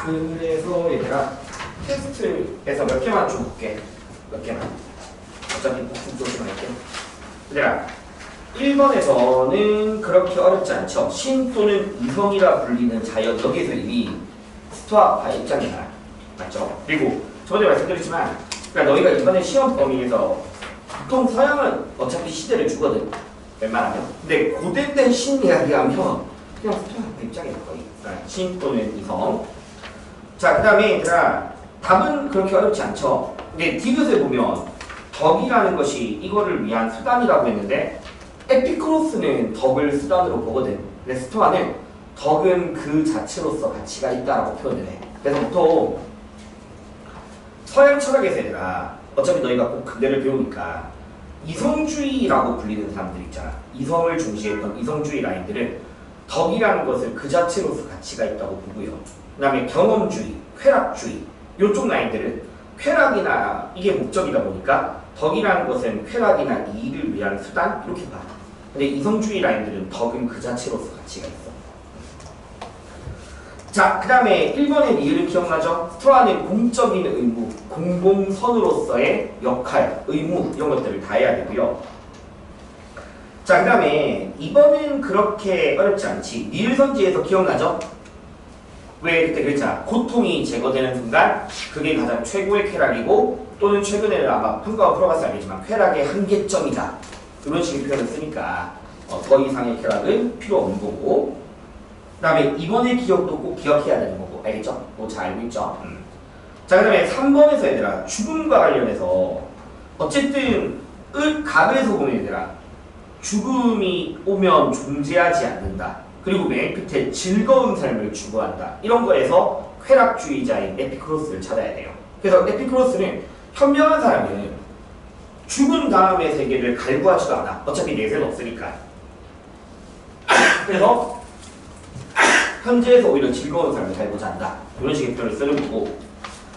그래서 얘들아 테스트에서 몇 개만 줘볼게. 몇 개만. 어차피 복습 조심만 할게. 얘들아 1번에서는 그렇게 어렵지 않죠. 신 또는 이성이라 불리는 자연. 여기에서 이미 스토아 입장이다. 맞죠? 그리고 저번에 말씀드렸지만 그러니까 너희가 이번에 시험 범위에서 보통 서양은 어차피 시대를 주거든. 웬만하면. 근데 고대 때 신 이야기하면 그냥 스토아 입장이야 거의. 그러니까 신 또는 이성. 자, 그 다음에 얘들아 답은 그렇게 어렵지 않죠. 근데 디귿을 보면 덕이라는 것이 이거를 위한 수단이라고 했는데 에피크로스는 덕을 수단으로 보거든. 근데 스토아는 덕은 그 자체로서 가치가 있다라고 표현을 해. 그래서 보통 서양 철학에서 얘들아 어차피 너희가 꼭 근대를 배우니까 이성주의라고 불리는 사람들 있잖아. 이성을 중시했던 이성주의 라인들은 덕이라는 것을 그 자체로서 가치가 있다고 보고요. 그 다음에 경험주의, 쾌락주의 이쪽 라인들은 쾌락이나 이게 목적이다 보니까 덕이라는 것은 쾌락이나 이익을 위한 수단 이렇게 봐. 근데 이성주의 라인들은 덕은 그 자체로서 가치가 있어. 자, 그 다음에 1번의 리을은 기억나죠? 스토아는 공적인 의무, 공공선으로서의 역할, 의무 이런 것들을 다 해야 되고요. 자, 그 다음에 2번은 그렇게 어렵지 않지. 리을선지에서 기억나죠? 왜 그때 그랬잖아. 고통이 제거되는 순간 그게 가장 최고의 쾌락이고 또는 최근에는 아마 평가가 풀어봤을 알겠지만 쾌락의 한계점이다. 이런 식의 표현을 쓰니까 더 이상의 쾌락은 필요 없는 거고 그 다음에 이번의 기억도 꼭 기억해야 되는 거고 알겠죠? 뭐 잘 알고 있죠? 자, 그 다음에 3번에서 얘들아 죽음과 관련해서 어쨌든 갑에서 보면 얘들아 죽음이 오면 존재하지 않는다. 그리고 맨 끝에 즐거운 삶을 추구한다. 이런 거에서 쾌락주의자인 에피크로스를 찾아야 돼요. 그래서 에피크로스는 현명한 사람은 죽은 다음의 세계를 갈구하지도 않아. 어차피 내세는 없으니까. 그래서 현재에서 오히려 즐거운 삶을 살고자 한다. 이런 식의 표현을 쓰는 거고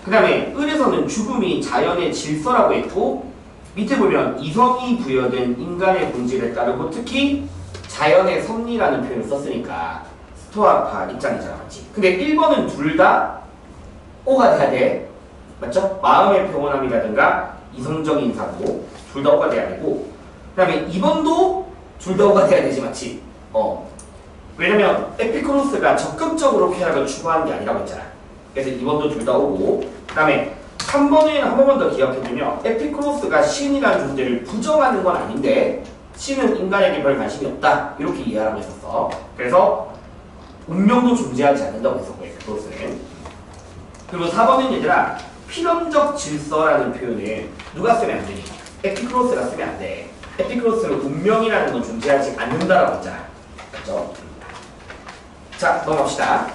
그 다음에 을에서는 죽음이 자연의 질서라고 했고 밑에 보면 이성이 부여된 인간의 본질에 따르고 특히 자연의 섭리라는 표현을 썼으니까 스토아파 입장이잖아. 맞지? 근데 1번은 둘 다 O가 돼야 돼. 맞죠? 마음의 평온함이라든가 이성적인 사고 둘 다 O가 돼야 되고 그 다음에 2번도 둘 다 O가 돼야 되지. 맞지? 왜냐면 에피크로스가 적극적으로 쾌락을 추구하는 게 아니라고 했잖아. 그래서 2번도 둘 다 O고 그 다음에 3번은 한 번만 더 기억해두면 에피크로스가 신이라는 존재를 부정하는 건 아닌데 신은 인간에게 별 관심이 없다. 이렇게 이해하라고 했었어. 그래서 운명도 존재하지 않는다고 했었고 에피크로스는. 그리고 4번은 얘들아 필연적 질서라는 표현을 누가 쓰면 안 되니? 에피크로스가 쓰면 안 돼. 에피크로스는 운명이라는 건 존재하지 않는다라고 했잖아. 그렇죠? 자, 넘어갑시다.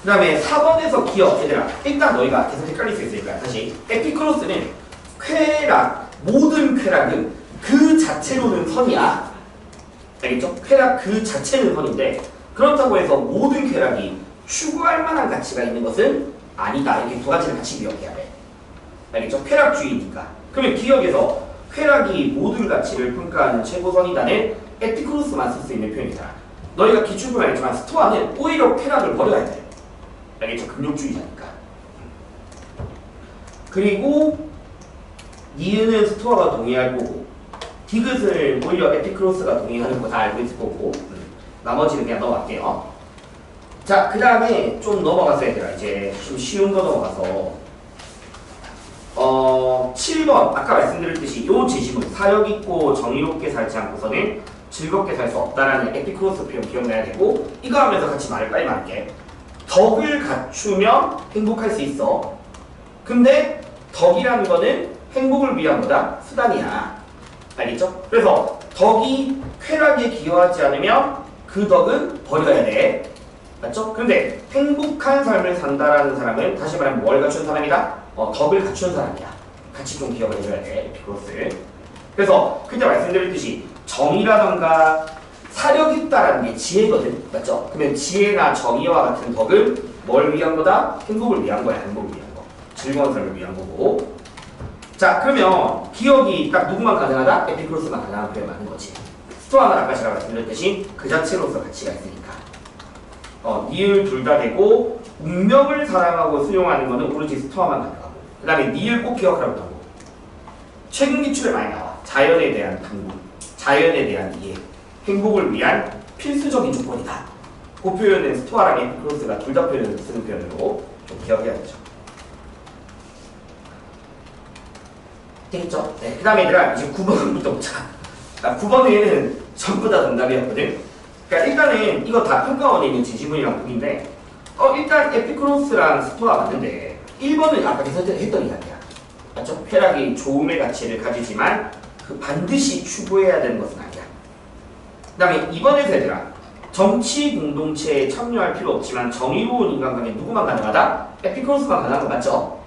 그 다음에 4번에서 기억, 얘들아 일단 너희가 계속 헷갈릴 수 있으니까 다시 에피크로스는 쾌락, 모든 쾌락은 그 자체로는 선이야. 알겠죠? 쾌락 그 자체는 선인데 그렇다고 해서 모든 쾌락이 추구할 만한 가치가 있는 것은 아니다. 이렇게 두 가지를 같이 기억해야 돼. 알겠죠? 쾌락주의니까. 그러면 기억에서 쾌락이 모든 가치를 평가하는 최고선이다는 에피크로스만 쓸 수 있는 표현이잖아. 너희가 기출도 알겠지만 스토아는 오히려 쾌락을 버려야 돼. 알겠죠? 금욕주의자니까. 그리고 니은은 스토아가 동의할 거고 디귿을 오히려 에피크로스가 동의하는 거 다 알고 있을 거고 나머지는 그냥 넘어갈게요. 자, 그 다음에 좀 넘어가서 얘들아 이제 좀 쉬운 거 넘어가서 7번 아까 말씀드렸듯이 이 제시문 사역 있고 정의롭게 살지 않고서는 즐겁게 살 수 없다라는 에피크로스 표현 기억나야 되고 이거 하면서 같이 말을 빨리 말할게. 덕을 갖추면 행복할 수 있어. 근데 덕이라는 거는 행복을 위한 거다. 수단이야. 알겠죠? 그래서 덕이 쾌락에 기여하지 않으면 그 덕은 버려야 돼. 맞죠? 근데 행복한 삶을 산다라는 사람은 다시 말하면 뭘 갖춘 사람이다? 덕을 갖춘 사람이야. 같이 좀 기억을 해줘야 돼. 에피크로스. 그래서 그때 말씀드렸듯이 정의라던가 사력 있다라는 게 지혜거든. 맞죠? 그러면 지혜나 정의와 같은 덕은 뭘 위한 거다? 행복을 위한 거야. 행복을 위한 거. 즐거운 삶을 위한 거고. 자, 그러면 기억이 딱 누구만 가능하다? 에피크로스만 가능한 표현 맞는 거지. 스토아는 아까 제가 말씀드렸듯이 그 자체로서 가치가 있으니까. 니을 둘 다 되고 운명을 사랑하고 수용하는 거는 오로지 스토아만 가능하고 그 다음에 니을 꼭 기억하라고 하고 최근 기출에 많이 나와. 자연에 대한 강구, 자연에 대한 이해, 행복을 위한 필수적인 조건이다. 그 표현은 스토아랑 에피크로스가 둘 다 표현을 쓰는 표현으로 좀 기억해야 되죠. 되겠죠? 네. 그 다음에 얘들아 이제 9번부터 보자. 9번에는 전부 다 정답이었거든. 그러니까 일단은 이거 다 평가원에 있는 제시문이랑 보기인데 일단 에피크로스랑 스토아 맞는데 1번은 아까 했던 이야기야. 맞죠? 쾌락이 좋음의 가치를 가지지만 그 반드시 추구해야 되는 것은 아니야. 그 다음에 2번에서 얘들아 정치 공동체에 참여할 필요 없지만 정의로운 인간관계 누구만 가능하다? 에피크로스만 가능한 거 맞죠?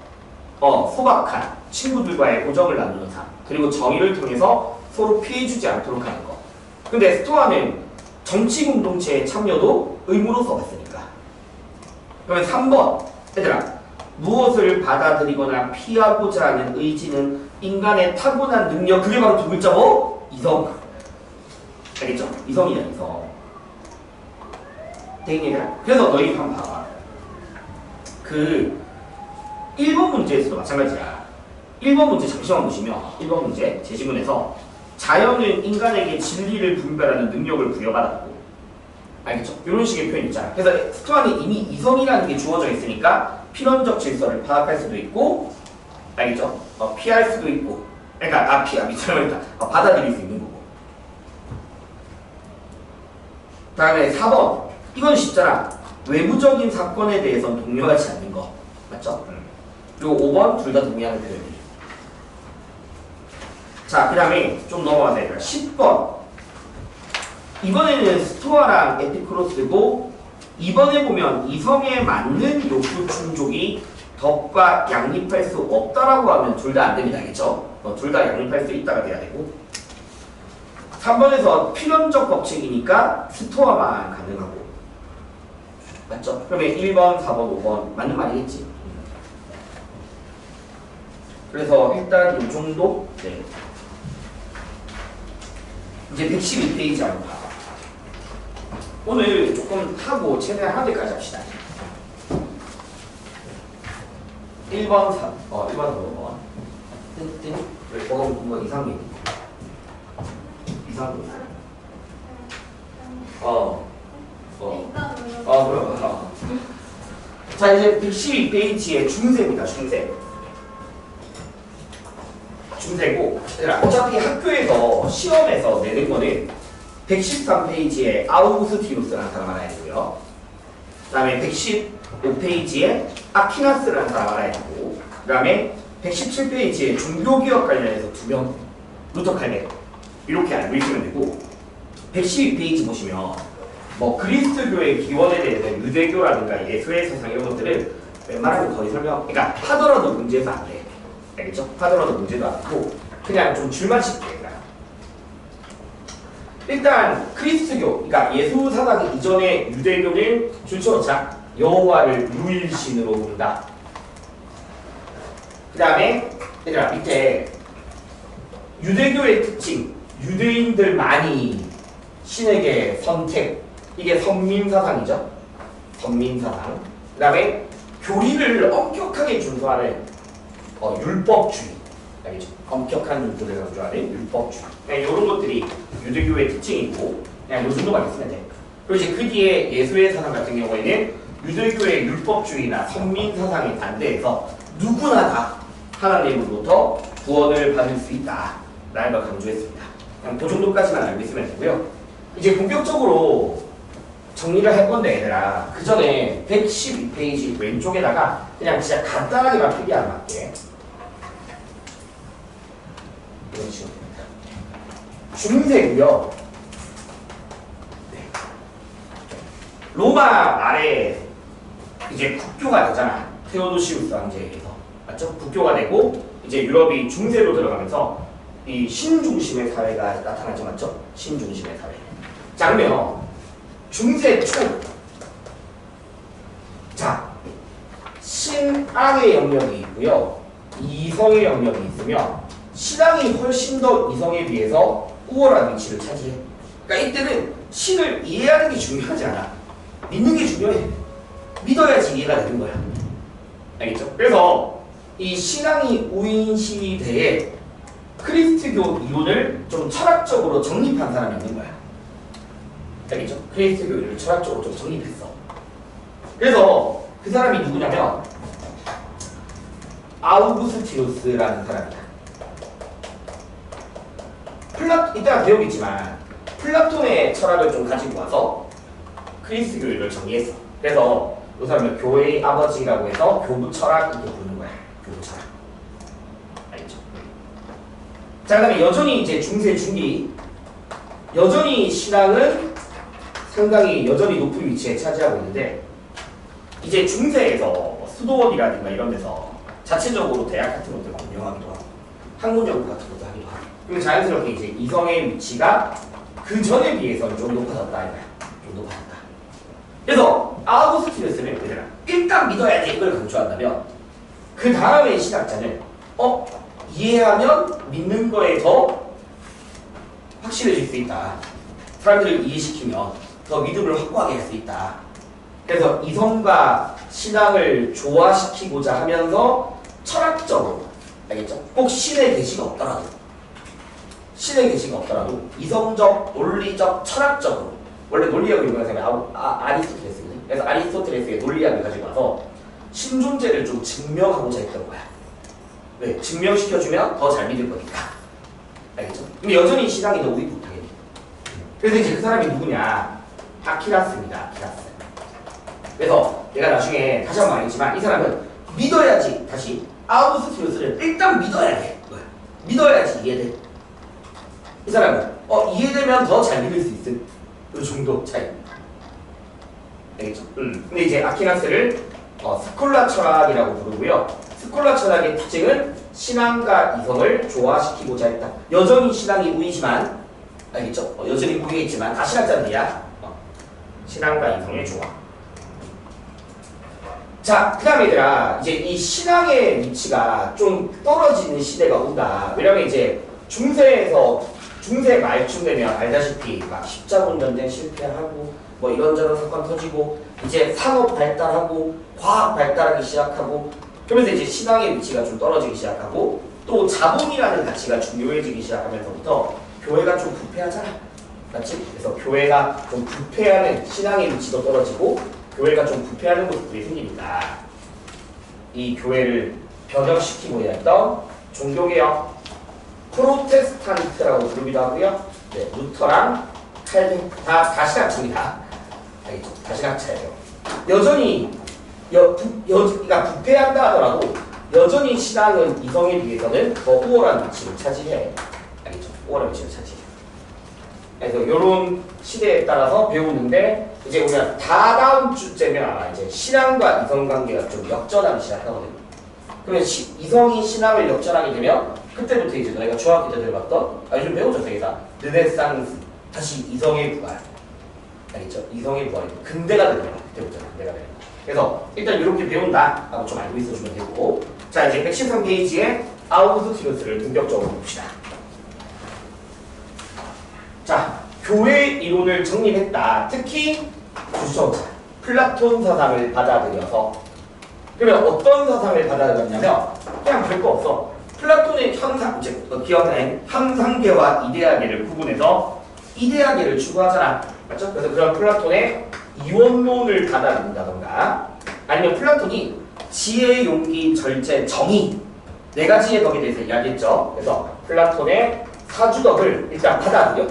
소박한 친구들과의 우정을 나누는 삶 그리고 정의를 통해서 서로 피해주지 않도록 하는 거. 근데 스토아는 정치 공동체에 참여도 의무로서 왔으니까. 그러면 3번 얘들아 무엇을 받아들이거나 피하고자 하는 의지는 인간의 타고난 능력. 그게 바로 두 글자 뭐? 이성. 알겠죠? 이성이야 이성. 되겠냐? 그래서 너희 한번 봐봐. 그 1번 문제에서도 마찬가지야. 1번 문제 잠시만 보시면 1번 문제 제시문에서 자연은 인간에게 진리를 분별하는 능력을 부여받았고 알겠죠? 이런 식의 표현 있잖아. 그래서 스토아는 이미 이성이라는 게 주어져 있으니까 필연적 질서를 파악할 수도 있고 알겠죠? 피할 수도 있고 그러니까 받아들일 수 있는 거고. 다음에 4번 이건 쉽잖아. 외부적인 사건에 대해서는 동요하지 않는 거 맞죠? 그리고 5번 둘 다 동의하는 표현이. 자, 그 다음에 좀 넘어가서 해요. 10번. 이번에는 스토아랑 에피크로스고, 이번에 보면 이성에 맞는 욕구 충족이 덕과 양립할 수 없다라고 하면 둘 다 안 됩니다. 알겠죠? 둘 다 양립할 수 있다가 돼야 되고. 3번에서 필연적 법칙이니까 스토아만 가능하고. 맞죠? 그러면 1번, 4번, 5번. 맞는 말이겠지? 그래서 일단 이 정도? 네. 이제 112페이지 한번 봐. 오늘 조금 하고 최대한 할 때까지 합시다. 1번, 3, 1번, 5번. 뜬, 왜 뭐 이상민. 그럼. 자, 이제 112페이지의 중세입니다, 중세. 중세고, 어차피 학교에서 시험에서 내는 거는 113페이지에 아우구스티누스라는 사람 알아야 되고요. 그 다음에 115페이지에 아퀴나스라는 사람 알아야 되고, 그 다음에 117페이지에 종교개혁 관련해서 2명, 루터 칼메 이렇게 알고 있으면 되고, 112페이지 보시면 뭐 그리스도교의 기원에 대해서 유대교라든가 예수의 세상 이런 것들을 웬만하면 거의 설명, 그러니까 하더라도 문제에서 안 돼. 알겠죠? 하더라도 문제도 안 되고 그냥 좀 줄만 칠게. 일단 그리스도교, 그러니까 예수 사상 이전의 유대교는 줄쳐놓자. 여호와를 유일신으로 본다. 그 다음에 얘들아 밑에 유대교의 특징, 유대인들만이 신에게 선택, 이게 선민사상이죠. 선민사상. 그 다음에 교리를 엄격하게 준수하는 율법주의. 알겠죠? 엄격한 율법을 강조하는 율법주의. 그냥 이런 것들이 유대교의 특징이고 그냥 요 정도만 있으면 돼. 그리고 이제 그 뒤에 예수의 사상 같은 경우에는 유대교의 율법주의나 선민사상에 반대해서 누구나 다 하나님으로부터 구원을 받을 수 있다 라는 걸 강조했습니다. 그냥 그 정도까지만 알고 있으면 되고요. 이제 본격적으로 정리를 할 건데 얘들아, 그 전에 112페이지 왼쪽에다가 그냥 진짜 간단하게만 필기하면 할게. 이런 식으로 됩니다. 중세고요. 네. 로마 말에 이제 국교가 되잖아. 테오도시우스 황제에 의해서. 맞죠? 국교가 되고 이제 유럽이 중세로 들어가면서 이 신중심의 사회가 나타나죠. 맞죠? 신중심의 사회. 자, 그러면 중세 초, 자, 신앙의 영역이 있고요, 이성의 영역이 있으면 신앙이 훨씬 더 이성에 비해서 우월한 위치를 차지해. 그러니까 이때는 신을 이해하는 게 중요하지 않아. 믿는 게 중요해. 믿어야지 이해가 되는 거야. 알겠죠? 그래서 이 신앙이 우인 시대에 크리스트교 이론을 좀 철학적으로 정립한 사람이 있는 거야. 알겠죠? 크리스트교 이론을 철학적으로 좀 정립했어. 그래서 그 사람이 누구냐면 아우구스티누스라는 사람이야. 이따가 배우겠지만 플라톤의 철학을 좀 가지고 와서 크리스트교 이론을 정리했어. 그래서 이 사람을 교회의 아버지라고 해서 교부 철학 이렇게 부르는 거야. 교부 철학. 알겠죠? 자, 그 다음에 여전히 이제 중세 중기 여전히 신앙은 상당히 여전히 높은 위치에 차지하고 있는데 이제 중세에서 수도원이라든가 이런 데서 자체적으로 대학 같은 것들을 운영하기도 하고 학문 연구 같은 것도 하기도 하고 그리고 자연스럽게 이제 이성의 위치가 그 전에 비해서는 좀 높아졌다 이거야. 좀 높아졌다. 그래서 아우구스티누스는 얘들아 일단 믿어야 돼 이걸 강조한다면 그 다음에 신학자는 이해하면 믿는 거에 더 확실해질 수 있다. 사람들을 이해시키면 더 믿음을 확고하게 할 수 있다. 그래서 이성과 신앙을 조화시키고자 하면서 철학적으로 알겠죠? 꼭 신의 계시가 없더라도 이성적, 논리적, 철학적으로 원래 논리학을 이용하는 사람이 아리스토텔레스거든. 그래서 아리스토텔레스의 논리학을 가지고 와서 신존재를 좀 증명하고자 했던 거야. 왜? 증명시켜주면 더 잘 믿을 거니까. 알겠죠? 근데 여전히 신앙이 너무 못하게 돼. 그래서 이제 그 사람이 누구냐? 아키라스입니다. 아키라스. 그래서 내가 나중에 다시 한번 말했지만 이 사람은 믿어야지 다시 아우구스티누스를 일단 믿어야 돼. 믿어야지 이해돼. 이 사람은 이해되면 더 잘 믿을 수 있을 그 정도 차이. 알겠죠? 근데 이제 아키라스를 스콜라 철학이라고 부르고요. 스콜라 철학의 특징은 신앙과 이성을 조화시키고자 했다. 여전히 신앙이 우위지만 알겠죠? 여전히 우위겠지만 다 신학자들이야. 신앙과 이성의 조화. 자, 그 다음에 얘들아 이제 이 신앙의 위치가 좀 떨어지는 시대가 온다. 왜냐면 이제 중세 말쯤 되면 알다시피 막 십자군 전쟁 실패하고 뭐 이런저런 사건 터지고 이제 산업 발달하고 과학 발달하기 시작하고 그러면서 이제 신앙의 위치가 좀 떨어지기 시작하고 또 자본이라는 가치가 중요해지기 시작하면서부터 교회가 좀 부패하잖아. 맞지? 그래서 교회가 좀 부패하는 신앙의 위치도 떨어지고 교회가 좀 부패하는 모습들이 생기니까 이 교회를 변형시키고자 했던 종교개혁 프로테스탄트라고 부르기도 하고요. 네, 루터랑 칼빈 다 신학자입니다. 알겠죠? 다 신학자예요. 여전히 그러니까 부패한다 하더라도 여전히 신앙은 이성에 비해서는 더 우월한 위치를 차지해. 알겠죠? 우월한 위치를 차지해. 그래서 이런 시대에 따라서 배우는데 이제 우리가 다다음 주째면 아마 이제 신앙과 이성 관계가 좀 역전하기 시작하거든요. 그러면 이성이 신앙을 역전하게 되면 그때부터 이제 너희가 중학교 때 들어봤던 요즘 배우죠 세계사 르네상스 다시 이성의 부활. 알겠죠? 이성의 부활이 근대가 되는 거야. 그때부터 근대가 되는 거야. 그래서 일단 이렇게 배운다 하고 좀 알고 있어주면 되고 자 이제 113페이지에 아우구스티누스를 본격적으로 봅시다. 자 교회 이론을 정립했다. 특히 주성자 플라톤 사상을 받아들여서 그러면 어떤 사상을 받아들였냐면 그냥 별거 없어. 플라톤의 기억나는 현상계와 이데아계를 구분해서 이데아계를 추구하잖아. 맞죠? 그래서 그런 플라톤의 이원론을 받아들인다던가 아니면 플라톤이 지혜, 용기, 절제, 정의 네 가지의 덕에 대해서 이야기했죠. 그래서 플라톤의 사주덕을 일단 받아들여.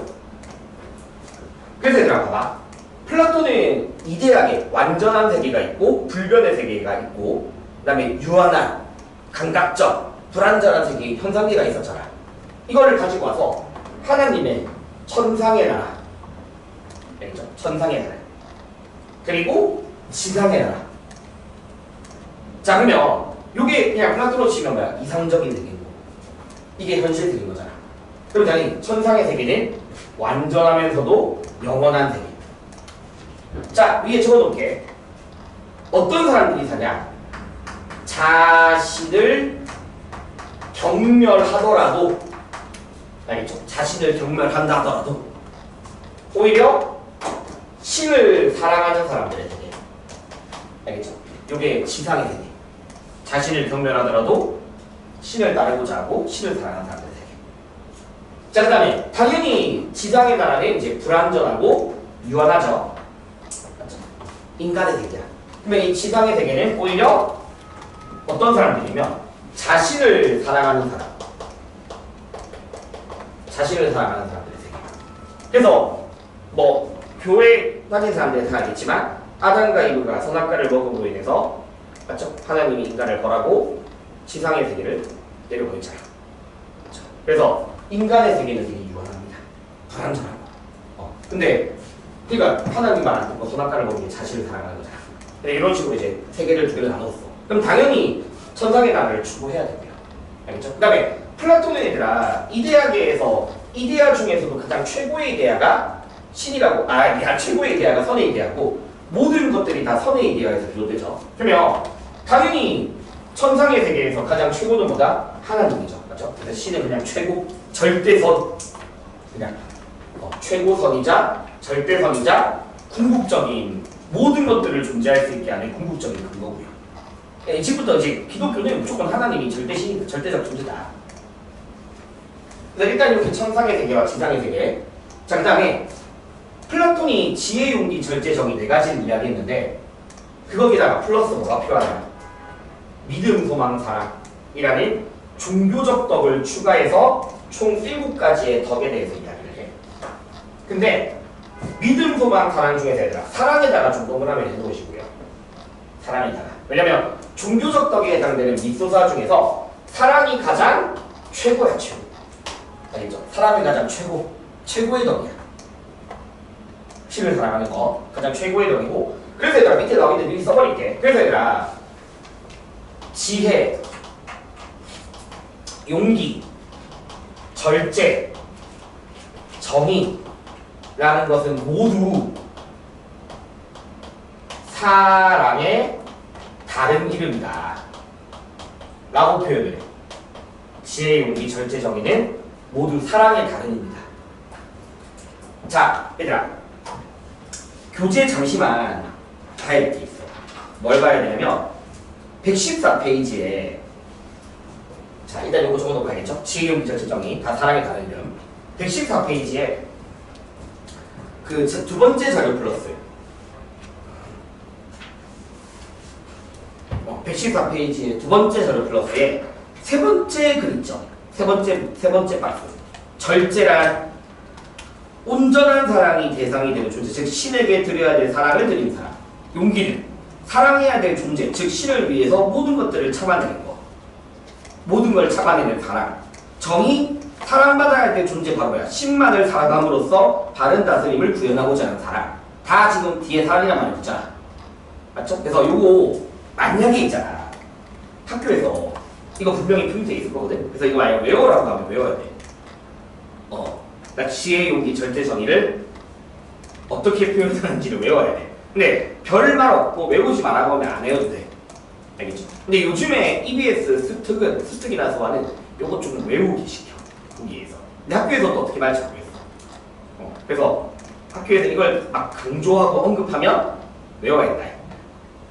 그래서 얘들아 봐봐. 플라톤의 이데아계 완전한 세계가 있고 불변의 세계가 있고 그 다음에 유한한 감각적 불완전한 세계 현상계가 있었잖아. 이거를 가지고 와서 하나님의 천상의 나라 알겠죠? 천상의 나라 그리고 지상의 나라. 자 그러면 요게 그냥 플라톤으로 치면 뭐야? 이상적인 세계고 이게 현실적인 거잖아. 그럼 당연히 천상의 세계는 완전하면서도 영원한 세계. 자 위에 적어놓을게. 어떤 사람들이 사냐? 자신을 경멸하더라도 알겠죠? 자신을 경멸한다 하더라도 오히려 신을 사랑하는 사람들의 세계. 알겠죠? 이게 지상의 세계. 자신을 경멸하더라도 신을 따르고자 하고 신을 사랑하는 사람들의 세계. 자, 그 다음에 당연히 지상의 나라는 이제 불완전하고 유한하죠. 맞죠? 인간의 세계야. 그러면 이 지상의 세계는 오히려 어떤 사람들이면 자신을 사랑하는 사람. 자신을 사랑하는 사람들의 세계. 그래서 뭐 교회 다니는 사람들은 다 알겠지만 아담과 이브가 선악과를 먹음으로 인해서 맞죠? 하나님이 인간을 벌하고 지상의 세계를 내려보냈잖아요. 그렇죠? 그래서 인간의 세계는 되게 유한합니다. 불완전하고. 근데 그러니까 하나님 말 안 듣고 선악과를 먹는 게 자신을 사랑하는 거잖아. 이런 식으로 이제 세계를 두 개로 나눴어. 그럼 당연히 천상의 나라를 추구해야 됩니다. 알겠죠? 그 다음에 플라톤의 얘들아 이데아 중에서도 가장 최고의 이데아가 신이라고 최고의 이데아가 선의 이데아고 모든 것들이 다 선의 이데아에서 비롯되죠. 그러면 당연히 천상의 세계에서 가장 최고는 뭐다? 하나님이죠. 맞죠? 그래서 신은 그냥 최고 절대선 그냥 최고선이자 절대선이자 궁극적인 모든 것들을 존재할 수 있게 하는 궁극적인 근거고요. 이제부터 이제 기독교는 무조건 하나님이 절대신이다. 절대적 존재다. 그래서 일단 이렇게 천상의 세계와 지상의 세계. 자, 그 다음에 플라톤이 지혜, 용기, 절제, 정의 네 가지를 이야기했는데 그거기다가 플러스 뭐가 필요하냐? 믿음, 소망, 사랑이라는 종교적 덕을 추가해서 총 7가지의 덕에 대해서 이야기를 해. 근데 믿음, 소망, 사랑 중에서 얘들아 사랑에다가 좀 동그라미를 해놓으시고요. 사랑에다가. 왜냐면 종교적 덕에 해당되는 밉소사 중에서 사랑이 가장 최고야, 최고. 알겠죠? 사랑이 가장 최고의 덕이야. 신을 사랑하는 거 가장 최고의 덕이고 그래서 얘들아 밑에 나오는데 미리 써버릴게. 그래서 얘들아 지혜, 용기, 절제, 정의라는 것은 모두 사랑의 다른 이름이다 라고 표현을 해. 지혜, 용기, 절제, 정의는 모두 사랑의 다른 이름이다. 자, 얘들아 교재 잠시만 봐야 될 게 있어. 뭘 봐야 되냐면 114페이지에 자 일단 요거 적어놓고 가야겠죠? 지혜, 용기, 절제, 정의 다 사랑의 다른 이름. 114페이지에 그 두 번째 자료 플러스 114페이지에 두 번째 자료 플러스에 세 번째 글 있죠? 세 번째 박스. 절제란 온전한 사랑이 대상이 되는 존재, 즉 신에게 드려야 될 사랑을 드리는 사람. 용기는 사랑해야 될 존재, 즉 신을 위해서 모든 것들을 참아내는 것. 모든 걸 참아내는 사랑. 정의, 사랑받아야 될 존재 바로 뭐야? 신만을 사랑함으로써 바른 다스림을 구현하고자 하는 사랑. 다 지금 뒤에 사랑이란 말이 붙잖아. 맞죠? 그래서 요거 만약에 있잖아. 학교에서 이거 분명히 표현돼 있을 거거든. 그래서 이거 만약에 외워라고 하면 외워야 돼. 나 지혜, 용기, 절제, 정의를 어떻게 표현하는지를 외워야 돼. 근데 별 말 없고 외우지 말라고 하면 안 외워도 돼. 알겠죠? 근데 요즘에 EBS 스특이나 소화는 요거 좀 외우기 시켜. 거기에서. 근데 학교에서 또 어떻게 말할지 모르겠어. 그래서 학교에서 이걸 막 강조하고 언급하면 외워야 된다.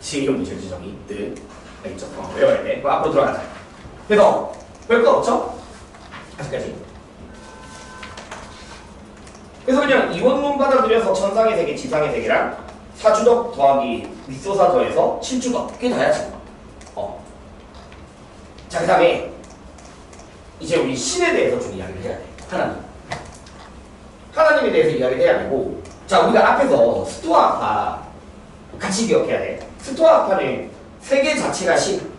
지혜, 용기, 절제, 정의 등. 알겠죠? 외워야 돼. 그럼 앞으로 들어가자. 그래서 별거 없죠? 아직까지. 그래서 그냥 이원론 받아들여서 천상의 세계, 지상의 세계랑 사주덕 더하기 윗소사 더해서 7주덕 그게 다야 지금. 자, 그 다음에 이제 우리 신에 대해서 좀 이야기를 해야 돼. 하나님에 대해서 이야기를 해야 되고, 자, 우리가 앞에서 스토아파 같이 기억해야 돼. 스토아파는 세계 자체가 신.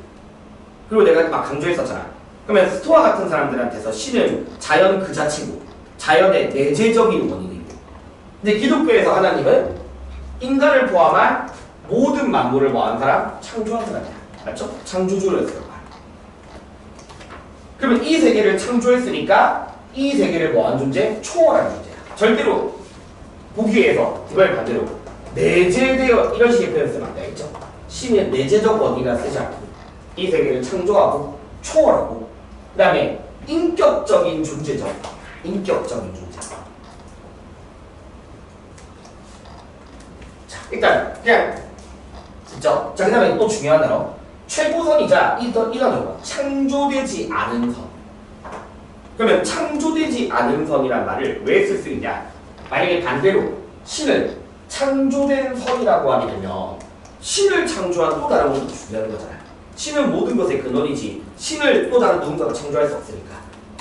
그리고 내가 막 강조했었잖아. 그러면 스토아 같은 사람들한테서 신은 자연 그 자체고 자연의 내재적인 원인이고, 근데 기독교에서 하나님은 인간을 포함한 모든 만물을 뭐한 사람? 창조한 사람이야. 맞죠? 창조주를 했어요. 그러면 이 세계를 창조했으니까 이 세계를 뭐한 존재? 초월한 존재야. 절대로 보기에서 이걸 반대로 내재되어 이런 식의 표현 쓰면 안 되겠죠? 신은 내재적 원인이라 쓰지 않고 이 세계를 창조하고 초월하고 그 다음에 인격적인 존재죠. 인격적인 존재. 일단 그냥 됐죠? 자, 그 다음에 또 중요한 단어 최고선이자 이 단어가 창조되지 않은 선. 그러면 창조되지 않은 선이란 말을 왜 쓸 수 있냐? 만약에 반대로 신을 창조된 선이라고 하게 되면 신을 창조한 또 다른 것도 준비하는 거잖아요. 신은 모든 것의 근원이지 신을 또 다른 누군가가 창조할 수 없으니까.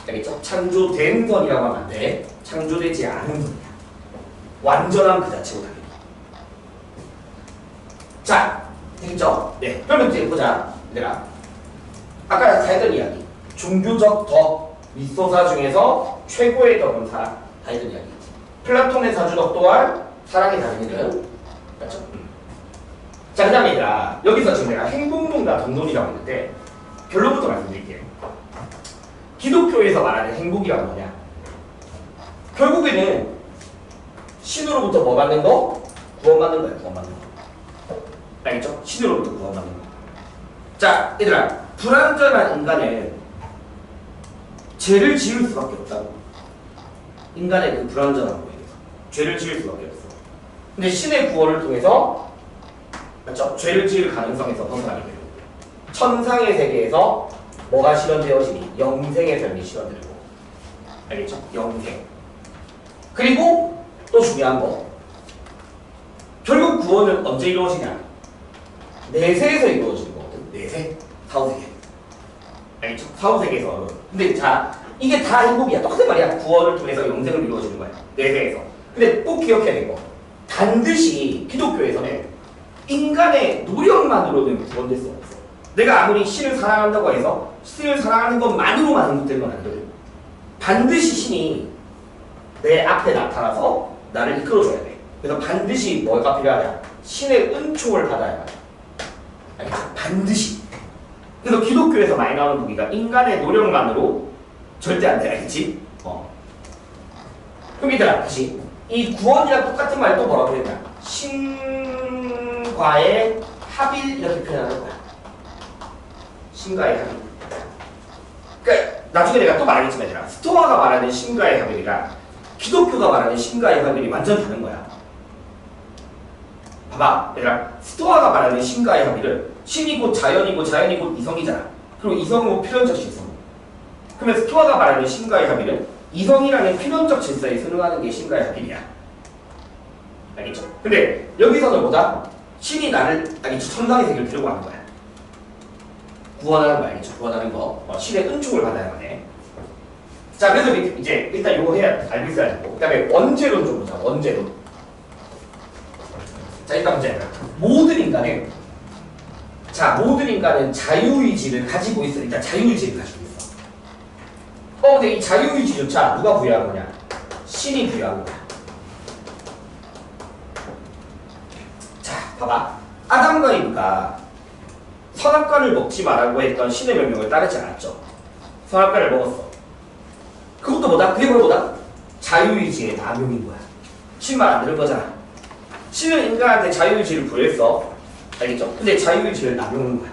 알겠죠? 창조된 선이라고 하면 안 돼. 창조되지 않은 선이야. 완전한 그 자체고 당연히. 자, 되겠죠? 네. 그러면 이제 보자. 얘들아. 아까 했던 이야기. 종교적 덕, 미소사 중에서 최고의 덕은 사랑. 다 했던 이야기. 플라톤의 사주덕 또한 사랑의 달인이든. 맞죠? 자, 그 다음에 얘들아. 여기서 지금 내가 행복론과 덕론이라고 했는데 결론부터 말씀드릴게요. 기독교에서 말하는 행복이란 뭐냐? 결국에는 신으로부터 뭐 받는 거? 구원받는 거예요. 구원받는 거. 알겠죠? 신으로부터 구원받는 거. 자, 얘들아. 불완전한 인간은 죄를 지을 수밖에 없다고. 인간의 그 불완전한 거에 대해서 죄를 지을 수밖에 없어. 근데 신의 구원을 통해서 맞죠? 죄를 지을 가능성에서 벗어나게 되고 천상의 세계에서 뭐가 실현되어지니? 영생의 삶이 실현되고. 알겠죠? 영생. 그리고 또 중요한 거. 결국 구원은 언제 이루어지냐? 내세에서 이루어지는 거거든. 내세. 사후세계. 알겠죠? 사후세계에서. 근데 자, 이게 다 행복이야. 똑같은 말이야. 구원을 통해서 영생을 이루어지는 거야. 내세에서. 근데 꼭 기억해야 될 거. 반드시 기독교에서는 인간의 노력만으로는 구원될 수 없어. 내가 아무리 신을 사랑한다고 해서 신을 사랑하는 것만으로만 행복되는 건 아니거든. 반드시 신이 내 앞에 나타나서 나를 이끌어줘야 돼. 그래서 반드시 뭐가 필요하냐? 신의 은총을 받아야 돼. 알겠죠? 반드시. 그래서 기독교에서 많이 나오는 무기가 인간의 노력만으로 절대 안 돼. 알겠지? 그럼 얘들아, 다시. 이 구원이랑 똑같은 말 또 뭐라고 했냐? 신과의 합일 이렇게 표현하는 거야. 신과의 합일. 그러니까 나중에 내가 또 말하겠지만 얘들아, 스토아가 말하는 신과의 합일이랑 기독교가 말하는 신과의 합일이 완전 다른 거야. 봐봐, 얘들아. 스토아가 말하는 신과의 합일은 신이 곧 자연이고 자연이 곧 이성이잖아. 그리고 이성은 곧 필연적 질서. 그러면 스토아가 말하는 신과의 합일은 이성이라는 필연적 질서에 순응하는 게 신과의 합일이야. 알겠죠? 근데 여기서는 뭐다? 신이 나를 알겠죠? 천상의 세계를 들고 가는 거야. 구원하는 거 알겠죠? 구원하는 거. 신의 은총을 받아야 하네. 자, 그래서 이제 일단 요거 해야 알고 있어야 되고. 그 다음에 원죄론 좀 보자. 원죄론. 자, 일단 문제. 모든 인간은 자유의지를 가지고 있어. 일단 자유의지를 가지고 있어. 근데 이 자유의지조차 누가 부여한 거냐? 신이 부여한 거야. 자, 봐봐. 아담과 이브가 선악과를 먹지 말라고 했던 신의 명령을 따르지 않았죠. 선악과를 먹었어. 그것도 뭐다? 그게 바로 뭐다? 자유의지의 남용인 거야. 신 말 안 들은 거잖아. 신은 인간한테 자유의지를 부여했어. 알겠죠? 근데 자유의지를 남용하는 거야.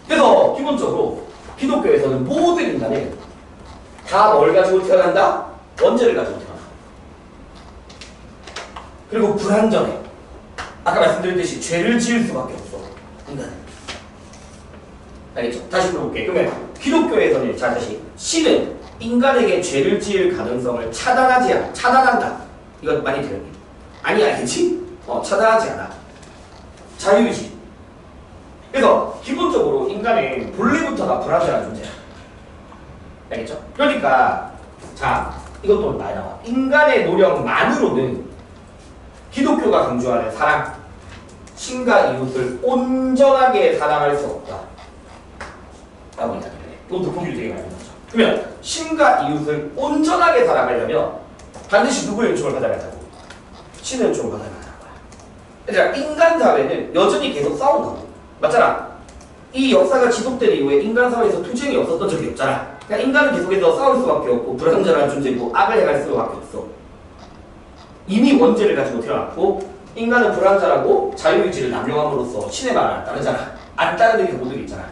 그래서 기본적으로 기독교에서는 모든 인간은 다 뭘 가지고 태어난다? 원죄를 가지고 태어나. 그리고 불완전해. 아까 말씀드렸듯이 죄를 지을 수밖에 없어. 인간은. 알겠죠? 다시 물어볼게. 그러면 기독교에서는 자 다시 신은 인간에게 죄를 지을 가능성을 차단한다. 이건 많이 들어요. 아니 알겠지? 차단하지 않아. 자유의지. 그래서 기본적으로 인간은 본래부터가 불완전한 존재야. 알겠죠? 그러니까 자 이것도 많이 나와. 인간의 노력만으로는 기독교가 강조하는 사랑, 신과 이웃을 온전하게 사랑할 수 없다. 라고 이야기해. 이것도 보기를 되게 많이 나죠. 그러면 신과 이웃을 온전하게 사랑하려면 반드시 누구의 은총을 받아야 한다고? 신의 은총을 받아야 한다는 거야. 얘들아, 인간 사회는 여전히 계속 싸운다고. 맞잖아. 이 역사가 지속된 이후에 인간 사회에서 투쟁이 없었던 적이 없잖아. 그냥 인간은 계속해서 싸울 수밖에 없고 불완전한 존재고 악을 행할 수밖에 없어. 이미 원죄를 가지고 태어났고 인간은 불완전하고 자유의지를 남용함으로써 신의 말을 안 따르잖아. 안 따르는 경우들이 있잖아.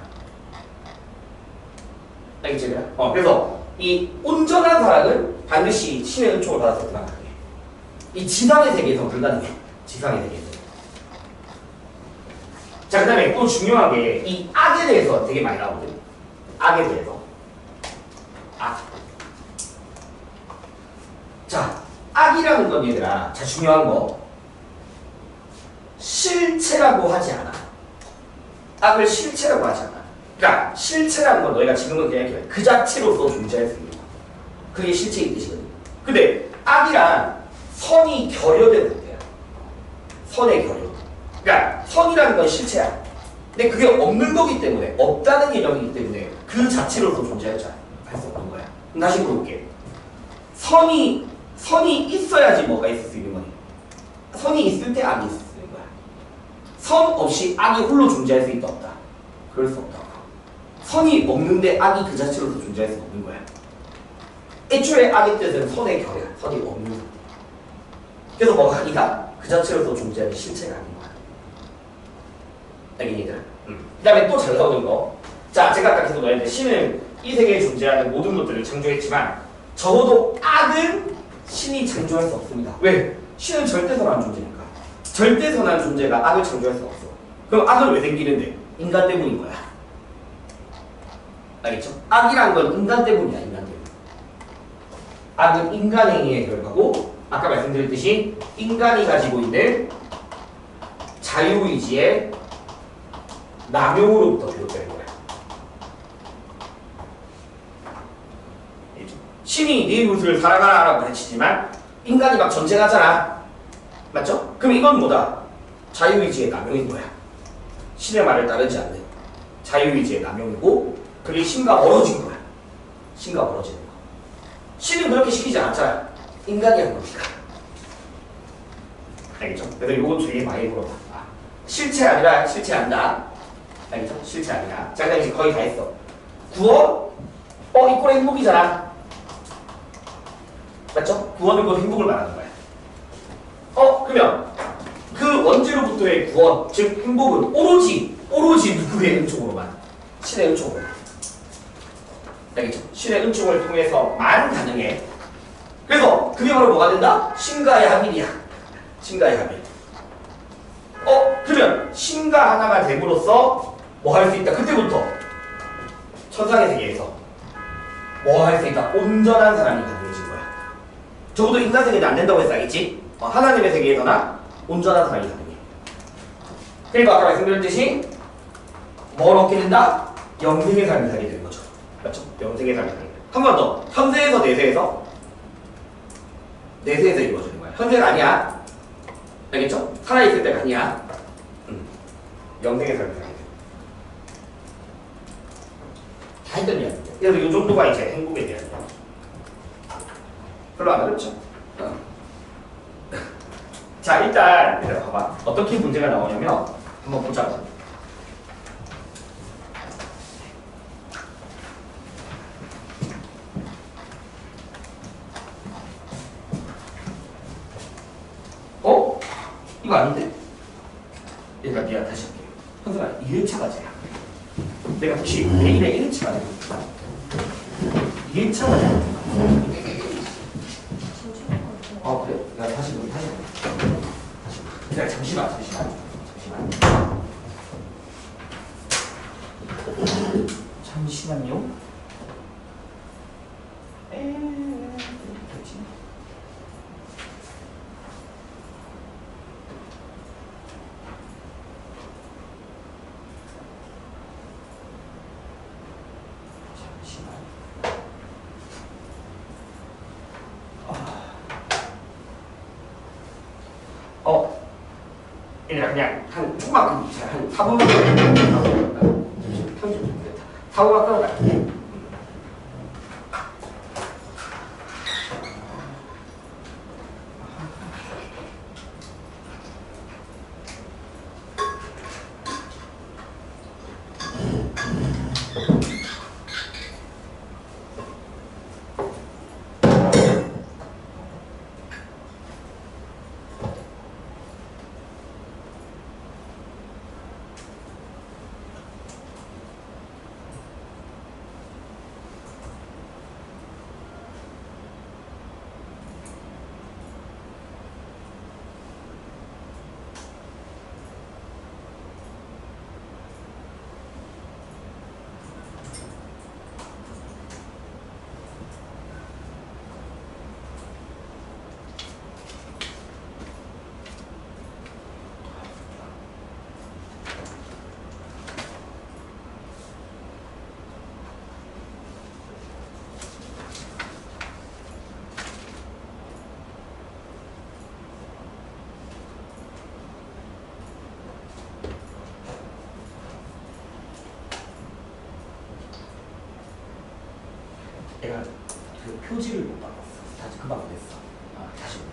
알겠지? 그래서 이 온전한 사랑은 반드시 신의 은총을 받아서 불가능해. 이 지상의 세계에서 불가능해. 지상의 세계에서. 자, 그 다음에 또 중요한 게 이 악에 대해서 되게 많이 나오거든요. 악에 대해서. 악. 자, 악이라는 건 얘들아, 자, 중요한 거. 실체라고 하지 않아. 악을 실체라고 하지 않아. 그러니까 실체라는 건 너희가 지금은 그냥 그 자체로서 존재할 수 있는 거. 그게 실체의 뜻이거든. 근데 악이란 선이 결여된 상태야. 선의 결여. 그러니까 선이라는 건 실체야. 근데 그게 없는 거기 때문에, 없다는 개념이기 때문에 그 자체로서 존재할 수 없는 거야. 그럼 다시 물어볼게. 선이 있어야지 뭐가 있을 수 있는 거니? 선이 있을 때 악이 있을 수 있는 거야. 선 없이 악이 홀로 존재할 수 있다 없다? 그럴 수 없다. 선이 없는데 악이 그 자체로서 존재할 수 없는 거야. 애초에 악의 뜻은 선의 결이야. 선이 없는 상태. 그래서 뭐가 아니다? 그 자체로서 존재하는 실체가 아닌 거야. 알겠니, 얘들아? 그 다음에 또 잘 나오는 거. 자, 제가 아까 계속 너희한테 신은 이 세계에 존재하는 모든 것들을 창조했지만 적어도 악은 신이 창조할 수 없습니다. 왜? 신은 절대선한 존재니까. 절대선한 존재가 악을 창조할 수 없어. 그럼 악은 왜 생기는데? 인간 때문인 거야. 알겠죠? 악이란 건 인간 때문이야. 인간 때문. 악은 인간 행위의 결과고, 아까 말씀드렸듯이 인간이 가지고 있는 자유의지의 남용으로부터 비롯되는 거야. 신이 네 이웃을 사랑하라고 가르치지만 인간이 막 전쟁하잖아. 맞죠? 그럼 이건 뭐다? 자유의지의 남용인 거야. 신의 말을 따르지 않는 자유의지의 남용이고, 그게 신과 멀어진 거야. 신과 멀어지는 거. 신은 그렇게 시키지 않았잖아. 인간이 한 거니까. 알겠죠? 그래서 이거 되게 많이 물어봐. 실체 아니라 실체한다. 알겠죠? 실체 아니라. 자, 그다음에 이제 거의 다 했어. 구원? 이 꼴의 행복이잖아. 맞죠? 구원은 곧 행복을 말하는 거야. 그러면 그 원죄로부터의 구원, 즉 행복은 오로지 누구의 은총으로만? 신의 은총으로만. 알겠죠? 신의 은총을 통해서만 가능해. 그래서 그게 바로 뭐가 된다? 신과의 합일이야. 신과의 합일. 그러면 신과 하나가 됨으로써 뭐 할 수 있다? 그때부터 천상의 세계에서 뭐 할 수 있다? 온전한 사람이 가능해진 거야. 적어도 인간 세계는 안 된다고 했어, 알겠지? 하나님의 세계에서나 온전한 사람이 가능해. 그리고 아까 말씀드렸듯이 뭘 얻게 된다? 영생의 삶을 살게 되는 거죠. 맞죠? 영생의 삶을 살게 돼. 한 번 더. 현세에서 내세에서 이루어지는 거야. 현세가 아니야. 알겠죠? 살아있을 때가 아니야. 영생의 삶을 살게 돼. 다 했던 이야기인데. 그래서 이 정도가 이제 행복에 대한 이야기. 별로 안 어렵죠? 자, 일단 봐봐. 어떻게 문제가 나오냐면 한번 보자. 이거 아닌데? 얘들아, 미안, 다시 할게. 현수아, 2일차 과제야. 내가 혹시 내일에 1일차 과제 볼까? 2일차 과제 볼까? 그래? 내가 다시 볼게. 기다려, 잠시만. 잠시만요. 얘들아, 그냥 한 조금만 한 4분만 편집 좀 됐다. 4분만 끌어갈게. 표지를 못 바꿨어. 다시 금방 됐어. 다시 됐어.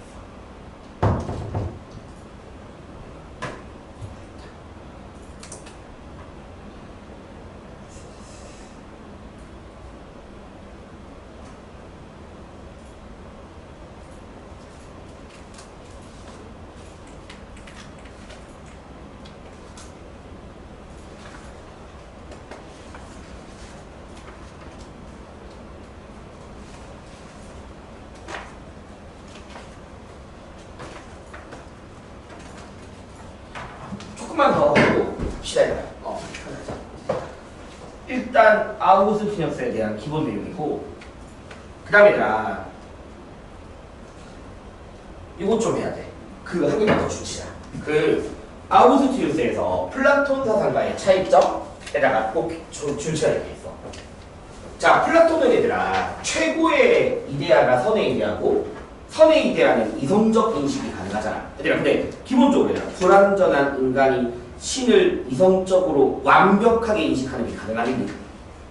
조금만 더 하고 시작해봐요. 일단 아우구스티누스에 대한 기본 내용이고, 그 다음에가 이것 좀 해야 돼. 그 한 개만 더 주치자. 그 아우구스티누스에서 플라톤 사상과의 차이점에다가 꼭 주치가 이렇게 있어. 자, 플라톤은 얘들아 최고의 이데아가 선의 이데아고, 선의 이데아는 이성적 인식이 가능하잖아. 얘들아 근데 기본적으로 얘들아 불완전한 인간이 신을 이성적으로 완벽하게 인식하는 게 가능하겠니?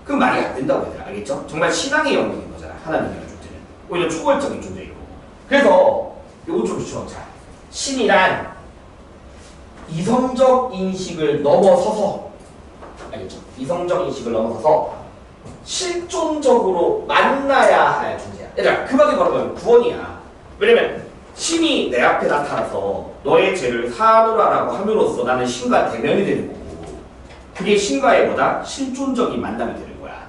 그건 말이 안 된다고 얘들아. 알겠죠? 정말 신앙의 영역인 거잖아. 하나님이라는 존재는. 오히려 초월적인 존재인 거고. 그래서 요거 좀 주워자. 신이란 이성적 인식을 넘어서서, 알겠죠? 이성적 인식을 넘어서서 실존적으로 만나야 할 존재야. 얘들아 그 말이 바로 구원이야. 왜냐면 신이 내 앞에 나타나서 너의 죄를 사하노라라고 함으로써 나는 신과 대면이 되는 거고, 그게 신과의 뭐다? 실존적인 만남이 되는 거야.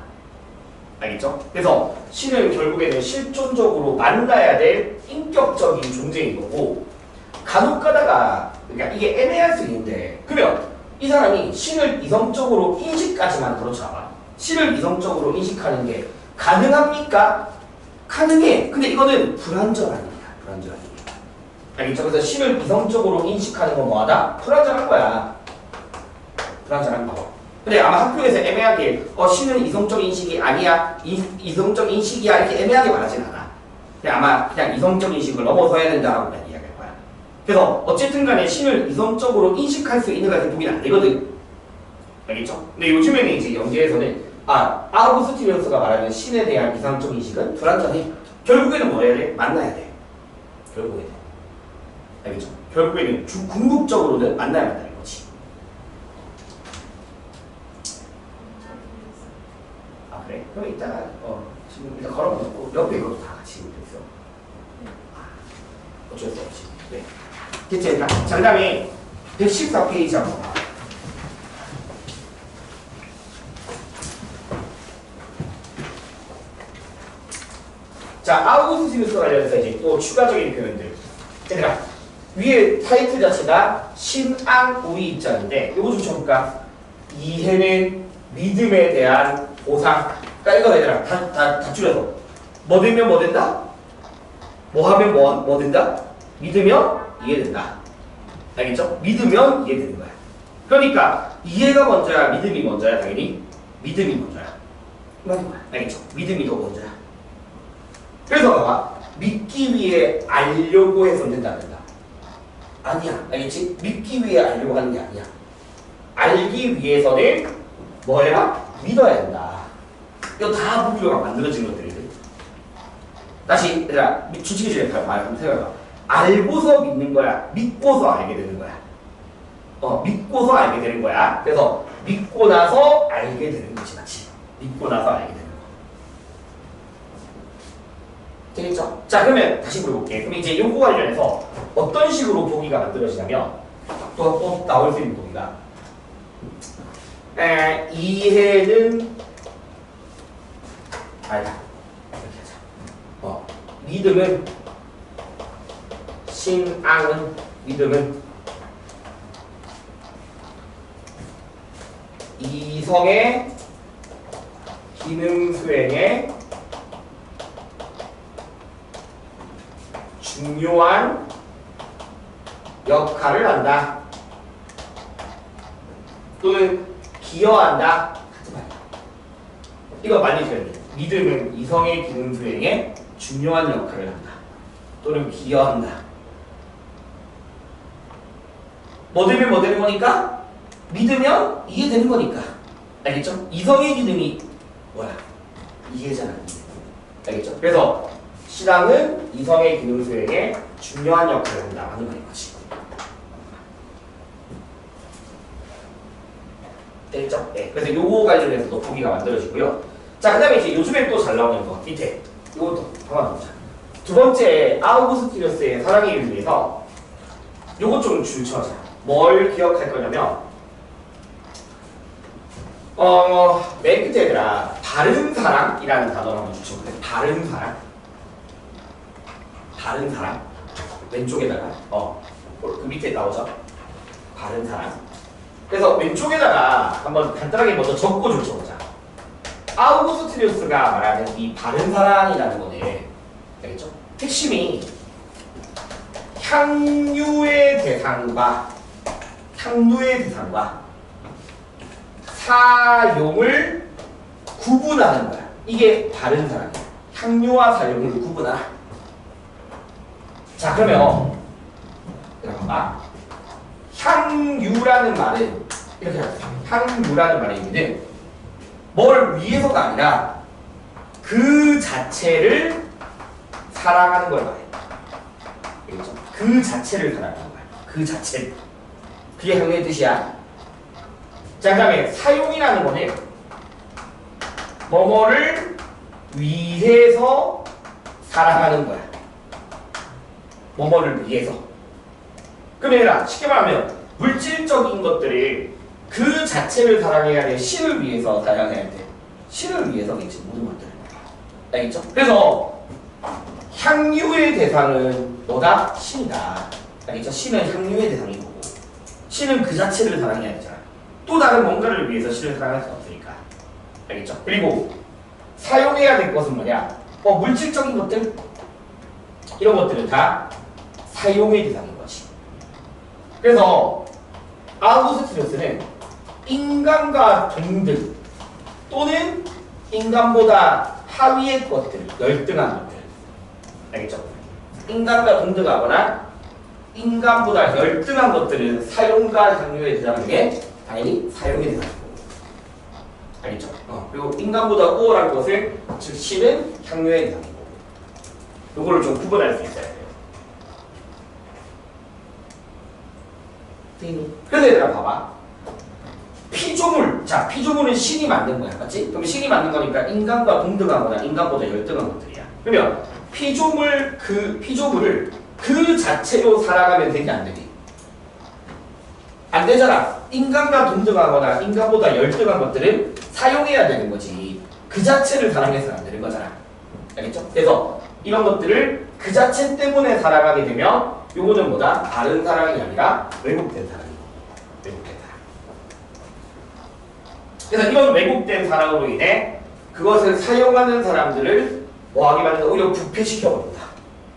알겠죠? 그래서 신은 결국에는 실존적으로 만나야 될 인격적인 존재인 거고, 간혹 가다가 그러니까 이게 애매할 수 있는데, 그러면 이 사람이 신을 이성적으로 인식까지만 그렇잖아. 신을 이성적으로 인식하는 게 가능합니까? 가능해. 근데 이거는 불완전한 일이야. 불완전한 일. 알겠죠? 그래서 신을 이성적으로 인식하는 건 뭐하다? 불완전한 거야. 불완전한 거. 근데 아마 학교에서 애매하게 신은 이성적 인식이 아니야, 이성적 인식이야 이렇게 애매하게 말하진 않아. 그냥 아마 그냥 이성적 인식을 넘어서야 된다라고 그냥 이야기할 거야. 그래서 어쨌든 간에 신을 이성적으로 인식할 수 있는 것은 도움이 안 되거든. 알겠죠? 근데 요즘에는 이제 연계에서는 아우구스티누스가 말하는 신에 대한 이성적 인식은 불완전해. 결국에는 뭐 해야 돼? 만나야 돼. 결국에는. 알겠죠? 결국에는 궁극적으로는 만나야 한다는 거지. 아 그래? 그럼 이따가 지금 일단 걸어놓고 옆에 이것도 다 같이 있어. 어쩔 수 없지. 네. 됐지? 자, 그 다음에 114페이지 한번 봐. 자, 아우구스티누스와 관련해서 이제 또 추가적인 표현들. 얘들아, 위에 타이틀 자체가 신앙우리 입장인데, 이거 좀 쳐볼까? 이해는 믿음에 대한 보상. 그러니까 이거 얘들아, 다 줄여서. 뭐 되면 뭐 된다? 뭐 하면 뭐 된다? 믿으면 이해된다. 알겠죠? 믿으면 이해되는 거야. 그러니까, 이해가 먼저야, 믿음이 먼저야, 당연히? 믿음이 먼저야. 맞는 거야. 알겠죠? 믿음이 더 먼저야. 그래서 봐봐. 믿기 위해 알려고 해서 된다 안 된다? 아니야. 알겠지? 믿기 위해 알려고 하는 게 아니야. 알기 위해서는 뭐야? 믿어야 된다. 이거 다 부부가 만들어진 것들이거든. 다시 얘들아 주치기 전에 말 한번 생각해봐. 알고서 믿는 거야? 믿고서 알게 되는 거야? 믿고서 알게 되는 거야. 그래서 믿고 나서 알게 되는 거지, 맞지? 믿고 나서 알게 되는 거. 되겠죠? 자, 그러면 다시 물어볼게. 그럼 이제 요거 관련해서 어떤 식으로 보기가 만들어지냐면, 또 나올 수 있는 보기가, 이해는 아니다. 이렇게 하자. 믿음은, 신앙은, 믿음은 이성의 기능 수행에 중요한 역할을 한다. 또는 기여한다. 하지 말자. 이거 많이 들어요. 믿음은 이성의 기능 수행에 중요한 역할을 한다. 또는 기여한다. 뭐 되면 뭐 되는 거니까? 믿으면 이해되는 거니까. 알겠죠? 이성의 기능이 뭐야? 이해잖아. 이해. 알겠죠? 그래서 신앙은 이성의 기능 수행에 중요한 역할을 한다는 말인 거지. 됐죠? 네. 그래서 요거 관련해서도 보기가 만들어지고요. 자, 그 다음에 이제 요즘에 또 잘 나오는 거 밑에 요것도 한번 보자. 두 번째 아우구스티누스의 사랑의 윤리에서 요것 좀 줄쳐자. 뭘 기억할 거냐면 맨 끝에 얘들아 바른 사랑이라는 단어를 한번 줄쳐볼래? 바른 사랑. 바른 사랑. 왼쪽에다가 그 밑에 나오죠? 바른 사랑. 그래서 왼쪽에다가 한번 간단하게 먼저 적고 줄쳐보자. 아우구스티누스가 말하는 이 바른 사랑이라는 거는 알겠죠? 핵심이 향유의 대상과 사용을 구분하는 거야. 이게 바른 사랑이야. 향유와 사용을 구분하라. 자, 그러면 봐봐. 향유라는 말은 이렇게 하자. 향유라는 말의 의미는 뭘 위해서가 아니라 그 자체를 사랑하는 걸 말해. 알겠죠? 그 자체를 사랑하는 거야. 그 자체를. 그게 향유의 뜻이야. 자, 그 다음에 사용이라는 거는 뭐뭐를 위해서 사랑하는 거야. 뭐뭐를 위해서. 그럼 얘들아, 쉽게 말하면 물질적인 것들을 그 자체를 사랑해야 돼. 신을 위해서 사랑해야 돼. 신을 위해서겠지, 모든 것들을. 알겠죠? 그래서 향유의 대상은 너다? 신이다. 알겠죠? 신은 향유의 대상인 거고 신은 그 자체를 사랑해야 되잖아. 또 다른 뭔가를 위해서 신을 사랑할 수 없으니까. 알겠죠? 그리고 사용해야 될 것은 뭐냐? 물질적인 것들? 이런 것들은 다 사용의 대상인 거지. 그래서 아우구스티누스는 인간과 동등 또는 인간보다 하위의 것들, 열등한 것들. 알겠죠? 인간과 동등하거나 인간보다 열등한 것들은 사용과 향유의 대상 중에 당연히 사용의 대상이고. 알겠죠? 그리고 인간보다 우월한 것을 즉 신은 향유의 대상이고. 요거를 좀 구분할 수 있어야 돼요. 그래서 얘들아 봐봐. 피조물. 자, 피조물은 신이 만든 거야. 맞지? 그럼 신이 만든 거니까 인간과 동등하거나 인간보다 열등한 것들이야. 그러면 피조물을 그 자체로 살아가면 되지 안 되니? 안 되잖아. 인간과 동등하거나 인간보다 열등한 것들은 사용해야 되는 거지. 그 자체를 사랑해서는 안 되는 거잖아. 알겠죠? 그래서 이런 것들을 그 자체 때문에 살아가게 되면 요거는 뭐다? 바른 사랑이 아니라 왜곡된 사랑이고. 왜곡된 사랑. 그래서 이런 왜곡된 사랑으로 인해 그것을 사용하는 사람들을 뭐하게 만든다? 오히려 부패시켜버린다.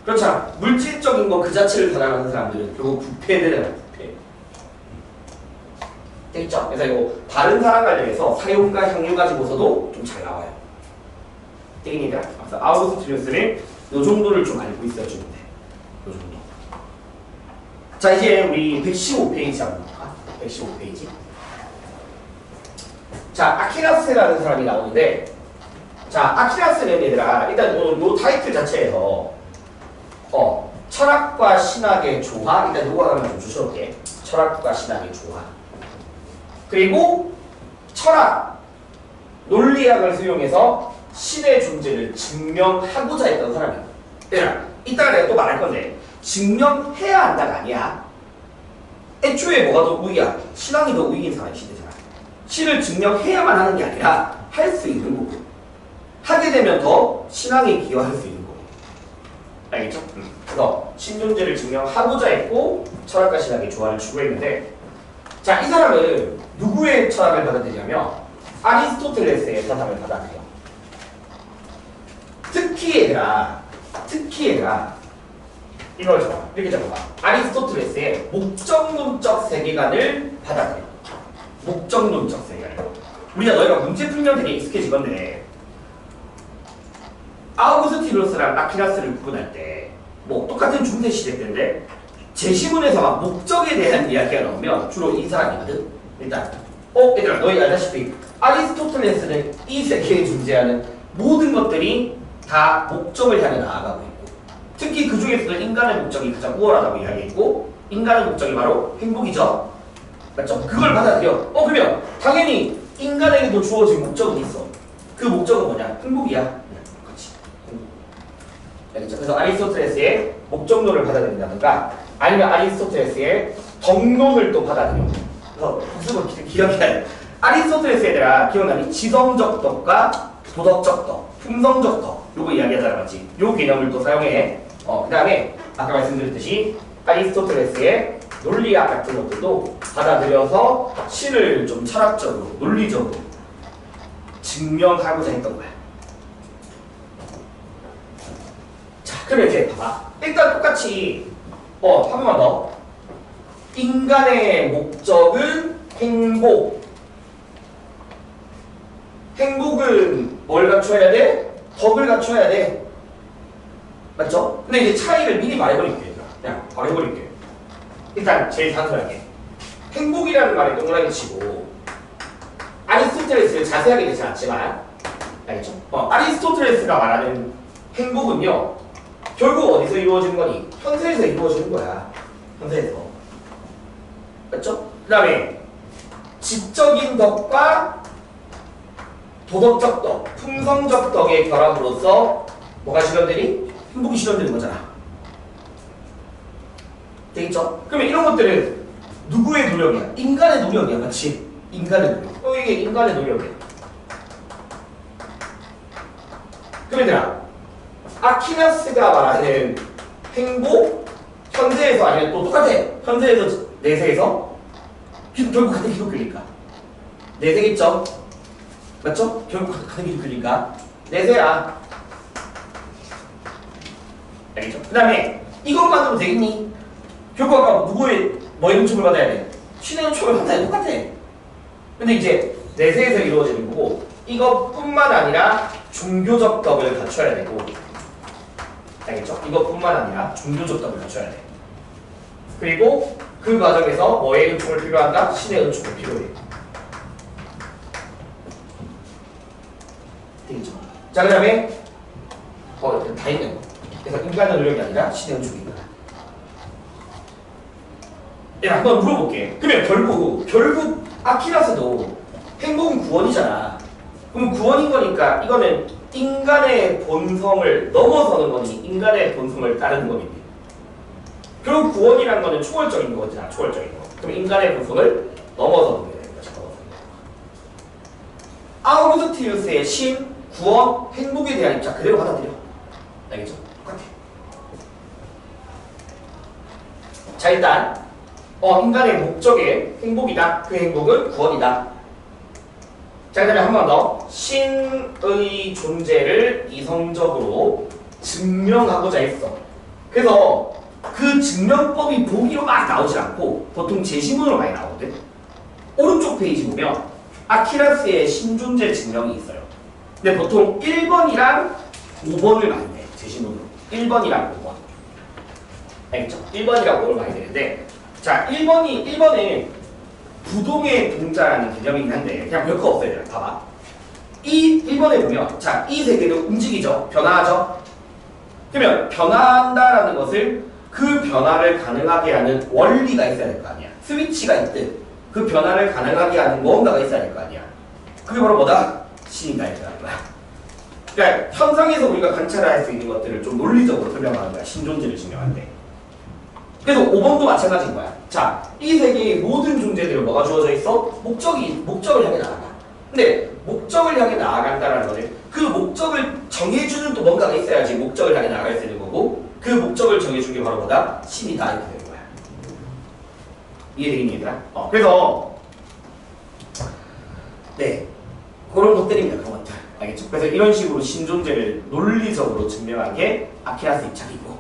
그렇잖아. 물질적인 거 그 자체를 사랑하는 사람들은 결국 부패되잖아. 부패. 됐죠? 그래서 이거 바른 사랑 관련해서 사용과 향유 가지고서도 좀 잘 나와요. 되겠니까? 그래서 아우구스티누스는 요 정도를 좀 알고 있어야 주면 돼. 요 정도. 자, 이제 우리 115페이지 한번 볼까? 115페이지. 자, 아키라스라는 사람이 나오는데, 자, 아키라스는 얘들아, 일단 요 타이틀 자체에서 철학과 신학의 조화, 일단 요거 하나만 좀 주셔볼게. 철학과 신학의 조화. 그리고 철학, 논리학을 수용해서 신의 존재를 증명하고자 했던 사람이야. 얘들아, 이따가 내가 또 말할 건데 증명해야 한다가 아니야. 애초에 뭐가 더 우위야? 신앙이 더 우위인 사람이 시대잖아. 신을 증명해야만 하는 게 아니라 할 수 있는 거고. 하게 되면 더 신앙에 기여할 수 있는 거고. 알겠죠? 그래서 신존재를 증명하고자 했고 철학과 신학의 조화를 추구했는데, 자, 이 사람은 누구의 철학을 받아들이냐면 아리스토텔레스의 사상을 받아들여. 특히 얘들아 이걸 적어. 이렇게 적어봐. 아리스토텔레스의 목적론적 세계관을 받아들여. 목적론적 세계관. 우리가 너희가 문제 풀면 되게 익숙해질 건데 아우구스티누스랑 아키라스를 구분할 때 뭐 똑같은 중세 시대 때인데 제시문에서 막 목적에 대한 이야기가 나오면 주로 이 사람이거든. 일단 얘들아, 너희 알다시피 아리스토텔레스는 이 세계에 존재하는 모든 것들이 다 목적을 향해 나아가고 있고, 특히 그 중에서도 인간의 목적이 가장 우월하다고 이야기했고, 인간의 목적이 바로 행복이죠. 맞죠? 그걸 받아들여. 그러면 당연히 인간에게도 주어진 목적은 있어. 그 목적은 뭐냐? 행복이야. 그렇지. 알겠죠? 그래서 아리스토텔레스의 목적론을 받아들인다든가, 아니면 아리스토텔레스의 덕론을 또 받아들여. 그래서 복습은 기억해야 돼. 아리스토텔레스 얘들아, 기억나니? 지성적 덕과 도덕적 덕, 품성적 덕, 요거 이야기하잖아, 맞지? 요 개념을 또 사용해. 그 다음에 아까 말씀드렸듯이 아리스토텔레스의 논리학 같은 것들도 받아들여서 신을 좀 철학적으로, 논리적으로 증명하고자 했던 거야. 자, 그럼 이제 봐봐. 일단 똑같이 한 번만 더. 인간의 목적은 행복. 행복은 뭘 갖춰야 돼? 덕을 갖춰야 돼. 맞죠? 근데 이제 차이를 미리 말해버릴게. 그냥 바로 해버릴게. 일단 제일 단순하게 행복이라는 말에 동그라미 치고, 아리스토텔레스를 자세하게 되지 않지만 알겠죠? 아리스토텔레스가 말하는 행복은요, 결국 어디서 이루어지는 거니? 현세에서 이루어지는 거야. 현세에서. 맞죠? 그 다음에 지적인 덕과 도덕적 덕, 품성적 덕의 결합으로서 뭐가 실현되니? 행복이 실현되는 거잖아. 되겠죠? 그러면 이런 것들은 누구의 노력이야? 인간의 노력이야. 맞지? 인간의 노력. 이게 인간의 노력이야. 그럼 얘들아, 아퀴나스가 말하는 행복, 현세에서 아니면 또 똑같아. 현세에서, 내세에서 결국 같은 기독교니까. 내세겠죠? 맞죠? 결국 같은 기독교니까. 내세야. 알겠죠? 그 다음에 이것만으로 되겠니? 결국 아까 뭐의 은총을 받아야 돼? 신의 은총을 받아야 똑같아. 근데 이제 내세에서 이루어지는 거고, 이것뿐만 아니라 종교적 덕을 갖춰야 되고, 알겠죠? 이것뿐만 아니라 종교적 덕을 갖춰야 돼. 그리고 그 과정에서 뭐의 은총을 필요한다? 신의 은총을 필요해. 되겠죠? 자, 그 다음에 다 있는 거. 그래서 인간의 노력이 아니라 신의 은총이다. 한번 물어볼게. 그러면 결국 아퀴나스도 행복은 구원이잖아. 그럼 구원인 거니까 이거는 인간의 본성을 넘어서는 거니, 인간의 본성을 따르는 거니. 결국 구원이라는 거는 초월적인 거잖아. 초월적인 거. 그럼 인간의 본성을 넘어서는 거야. 아우구스티누스의 신, 구원, 행복에 대한 입장 그대로 받아들여. 알겠죠? 똑같아. 자, 일단 인간의 목적의 행복이다. 그 행복은 구원이다. 자, 그 다음에 한 번 더. 신의 존재를 이성적으로 증명하고자 했어. 그래서 그 증명법이 보기로 막 나오지 않고 보통 제시문으로 많이 나오거든. 오른쪽 페이지 보면 아퀴나스의 신존재 증명이 있어요. 근데 보통 1번이랑 5번을 많이 내. 제시문으로. 1번이랑 5번. 알겠죠? 1번이랑 5번을 많이 내는데, 자, 1번은 부동의 동자라는 개념이긴 한데 그냥 별거 없어요. 봐봐. 이 1번에 보면, 자, 이 세계도 움직이죠. 변화하죠. 그러면 변화한다라는 것을, 그 변화를 가능하게 하는 원리가 있어야 될 거 아니야. 스위치가 있듯 그 변화를 가능하게 하는 뭔가가 있어야 될 거 아니야. 그게 바로 뭐다? 신이다 이라는 거야. 그러니까 현상에서 우리가 관찰할 수 있는 것들을 좀 논리적으로 설명하는 거야. 신존재를 증명할 때. 그래서 5번도 마찬가지인 거야. 자, 이 세계의 모든 존재들은 뭐가 주어져 있어? 목적을 향해 나아가. 근데 목적을 향해 나아간다는 거는 그 목적을 정해주는 또 뭔가가 있어야지 목적을 향해 나아갈 수 있는 거고, 그 목적을 정해준 게 바로 뭐다? 신이다 이렇게 되는 거야. 이해되겠니 얘들아? 그래서 네, 그런 것들입니다. 그런 것들. 알겠죠? 그래서 이런 식으로 신존재를 논리적으로 증명한 게 아퀴나스 입장이고,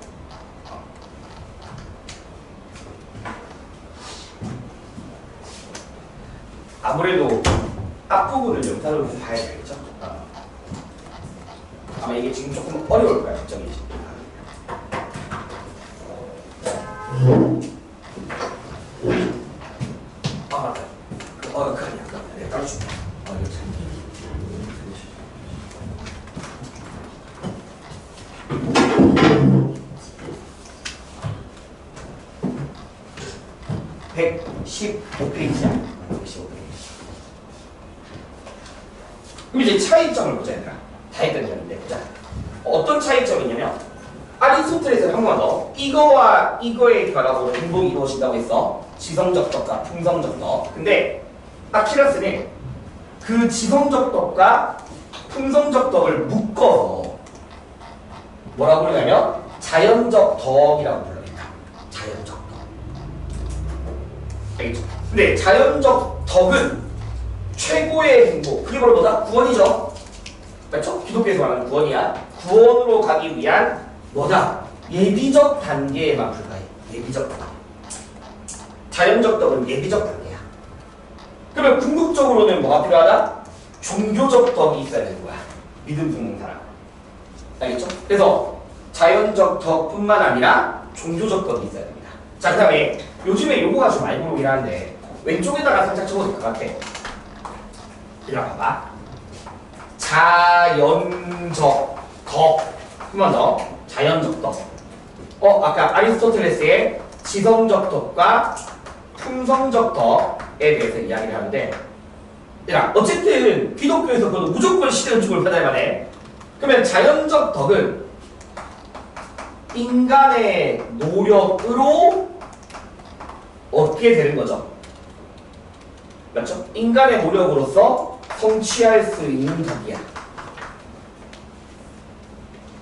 아무래도 앞부분을 영상으로 봐야 되겠죠? 아마 이게 지금 조금 어려울 거야, 걱정이지. 맞다. 그거 아니야. 내가 까줄게. 이거 참. 15페이지야. 15페이지. 그럼 이제 차이점을 보자, 얘들아. 다 했던 건데, 보자. 어떤 차이점이 있냐면, 아리스토텔레스는 한 번 더, 이거와 이거에 결합으로 행복이 이루어진다고 했어. 지성적 덕과 풍성적 덕. 근데, 아키라스는 그 지성적 덕과 풍성적 덕을 묶어서 뭐라고 부르냐면, 자연적 덕이라고 불러요. 자연적 덕. 알겠죠? 근데 자연적 덕은 최고의 행복, 그게 바로 뭐다? 구원이죠. 맞죠? 기독교에서 말하는 구원이야. 구원으로 가기 위한 뭐다? 예비적 단계에만 불과해. 예비적 단계. 자연적 덕은 예비적 단계야. 그러면 궁극적으로는 뭐가 필요하다? 종교적 덕이 있어야 되는 거야. 믿음 품는 사람. 알겠죠? 그래서 자연적 덕뿐만 아니라 종교적 덕이 있어야 됩니다. 자, 그 다음에 요즘에 요거가 좀 많이 보이긴 하는데 왼쪽에다가 살짝 적어도 될 것 같아. 이리 봐봐. 자연적 덕. 한 번 더. 자연적 덕. 아까 아리스토텔레스의 지성적 덕과 풍성적 덕에 대해서 이야기를 하는데, 야, 어쨌든 기독교에서 그것도 무조건 실현주의를 받아야 해. 그러면 자연적 덕은 인간의 노력으로 얻게 되는 거죠. 맞죠? 인간의 노력으로서 성취할 수 있는 덕이야.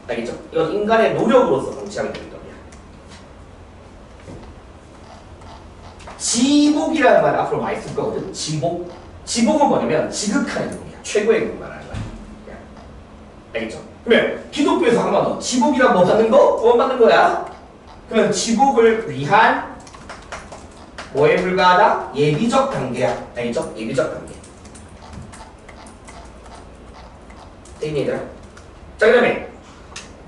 알겠죠? 이건 인간의 노력으로서 성취하게 되는 덕이야. 지복이라는 말 앞으로 많이 쓸 거거든. 지복. 지복은 뭐냐면 지극한 행복이야. 최고의 행복을 말하는 거야. 알겠죠? 그러면 기독교에서 한 번 더 지복이란 뭐 받는 거? 구원 받는 거야. 그러면 지복을 위한 뭐에 불과하다? 예비적 단계야. 알겠죠? 예비적 단계. 되니 얘들아? 자, 그 다음에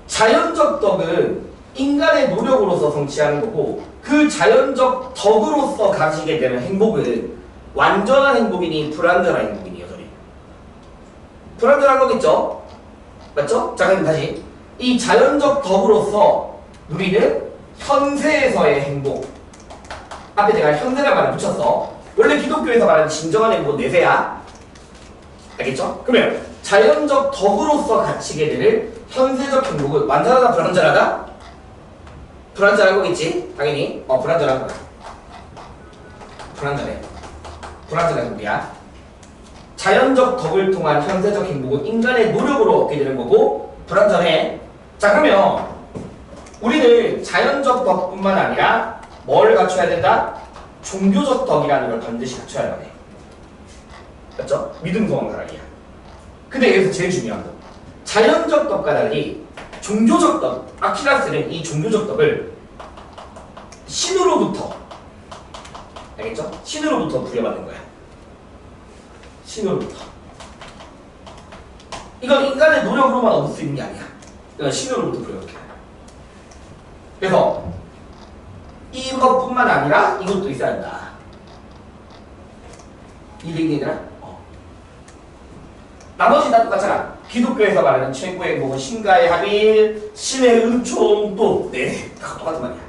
자연적 덕은 인간의 노력으로서 성취하는 거고, 그 자연적 덕으로서 가지게 되는 행복은 완전한 행복이니 불완전한 행복이니 여전히 불완전한 거겠죠? 맞죠? 자, 그럼 다시 이 자연적 덕으로서 누리는 현세에서의 행복. 앞에 내가 현세라는 말을 붙였어. 원래 기독교에서 말하는 진정한 행복은 내세야. 알겠죠? 그러면 자연적 덕으로서 갖추게 되는 현세적 행복은 완전하다 불완전하다? 불완전한 거겠지? 당연히 불완전한 거야. 불완전해. 불완전한 행복이야. 자연적 덕을 통한 현세적 행복은 인간의 노력으로 얻게 되는 거고 불완전해. 자, 그러면 우리는 자연적 덕뿐만 아니라 뭘 갖춰야 된다? 종교적 덕이라는 걸 반드시 갖춰야만 해. 맞죠? 믿음 소망 사랑이야. 근데 여기서 제일 중요한 거, 자연적 덕과 달리 종교적 덕, 아키라스는 이 종교적 덕을 신으로부터, 알겠죠? 신으로부터 부여받는 거야. 신으로부터. 이건 인간의 노력으로만 얻을 수 있는 게 아니야. 이건 신으로부터 부여받게. 그래서 이것뿐만 아니라 이것도 있어야 한다. 이해되니까? 나머지 다 똑같잖아. 기독교에서 말하는 최고의 행복은 신과의 합일, 신의 은총도 다 똑같은 말이야.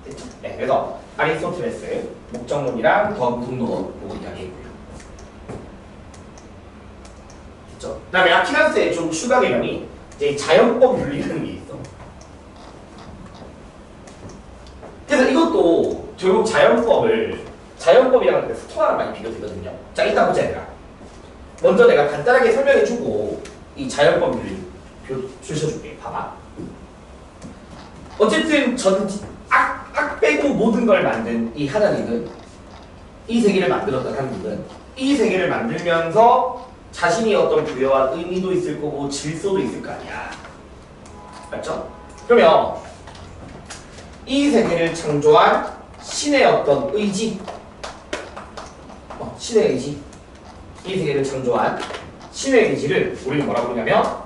됐죠? 네, 그래서 아리스토텔레스 목적론이랑 덕분론 요거 이야기했고요. 됐죠? 그 다음에 아키나스의 좀 추가 개념이 이제 자연법 윤리라는 게 있어. 그래서 이것도 결국 자연법이랑 스토아랑 많이 비교되거든요. 자, 이따 보자 얘들아. 먼저 내가 간단하게 설명해주고 이 자연법 윤리 주셔줄게. 봐봐. 어쨌든 악 빼고 모든 걸 만든 이 하나님은, 이 세계를 만들었던 하나님은 이 세계를 만들면서 자신이 어떤 부여한 의미도 있을 거고 질서도 있을 거 아니야. 맞죠? 그러면 이 세계를 창조한 신의 어떤 의지, 신의 의지, 이 세계를 창조한 신의 의지를 우리는 뭐라고 부르냐면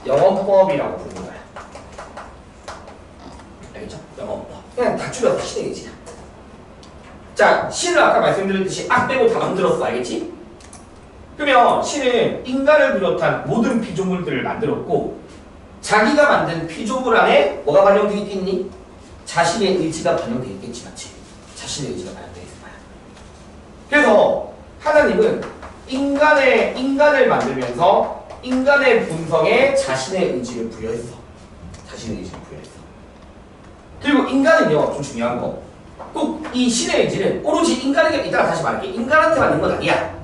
영업법이라고 부르는 거야. 알겠죠? 영업법. 그냥 다 줄여서 신의 의지야. 자, 신을 아까 말씀드렸듯이 악 빼고 다 만들었어. 알겠지? 그러면 신은 인간을 비롯한 모든 피조물들을 만들었고, 자기가 만든 피조물 안에 뭐가 반영되어 있겠니? 자신의 의지가 반영되어 있겠지, 맞지? 자신의 의지가 반영되어 있는 거야. 그래서 하나님은 인간을 만들면서 인간의 본성에 자신의 의지를 부여했어. 자신의 의지를 부여했어. 그리고 인간은요, 좀 중요한 거. 꼭 이 신의 의지는 오로지 인간에게, 이따가 다시 말할게. 인간한테만 있는 건 아니야.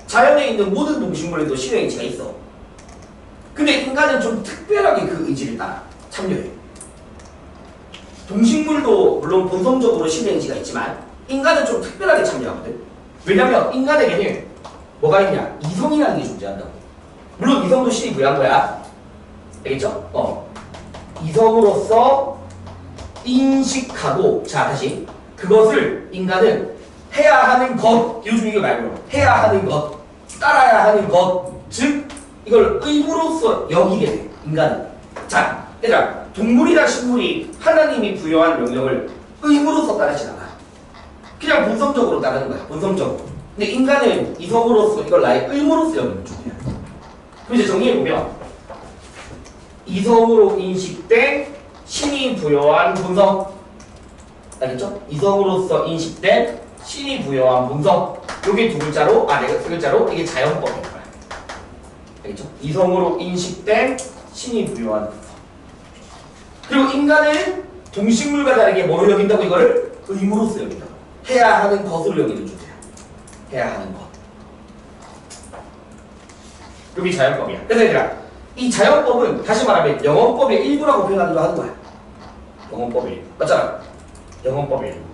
자연에 있는 모든 동식물에도 신의 의지가 있어. 근데 인간은 좀 특별하게 그 의지를 따라 참여해. 동식물도 물론 본성적으로 신의 의지가 있지만 인간은 좀 특별하게 참여하거든. 왜냐면 인간에게는 뭐가 있냐? 이성이라는 게 존재한다고. 물론 이성도 신이 부여한 거야. 알겠죠? 이성으로서 인식하고, 자 다시 그것을 인간은 해야 하는 것, 요즘 이거 말고 해야 하는 것, 따라야 하는 것, 즉 이걸 의무로서 여기게 돼. 인간은. 자 얘들아, 동물이나 식물이 하나님이 부여한 명령을 의무로서 따르진 않아. 그냥 본성적으로 따르는 거야. 본성적으로. 근데 인간은 이성으로서 이걸 나의 의무로서 여기는 쪽이야. 그럼 이제 정리해보면 이성으로 인식된 신이 부여한 본성, 알겠죠? 이성으로서 인식된 신이 부여한 본성, 요게 두 글자로, 세 글자로 이게 자연법인 거야. 알겠죠? 이성으로 인식된 신이 부여한 본성. 그리고 인간은 동식물과 다르게 뭐로 여긴다고? 이거를 의무로서 여긴다고. 해야 하는 것으로 여기는 존재야. 해야 하는 것. 여기 자연법이야. 그래서 얘들아, 이 자연법은 다시 말하면 영원법의 일부라고 표현하기도 하는 거야. 영원법의 일부. 맞잖아. 영원법의 일부.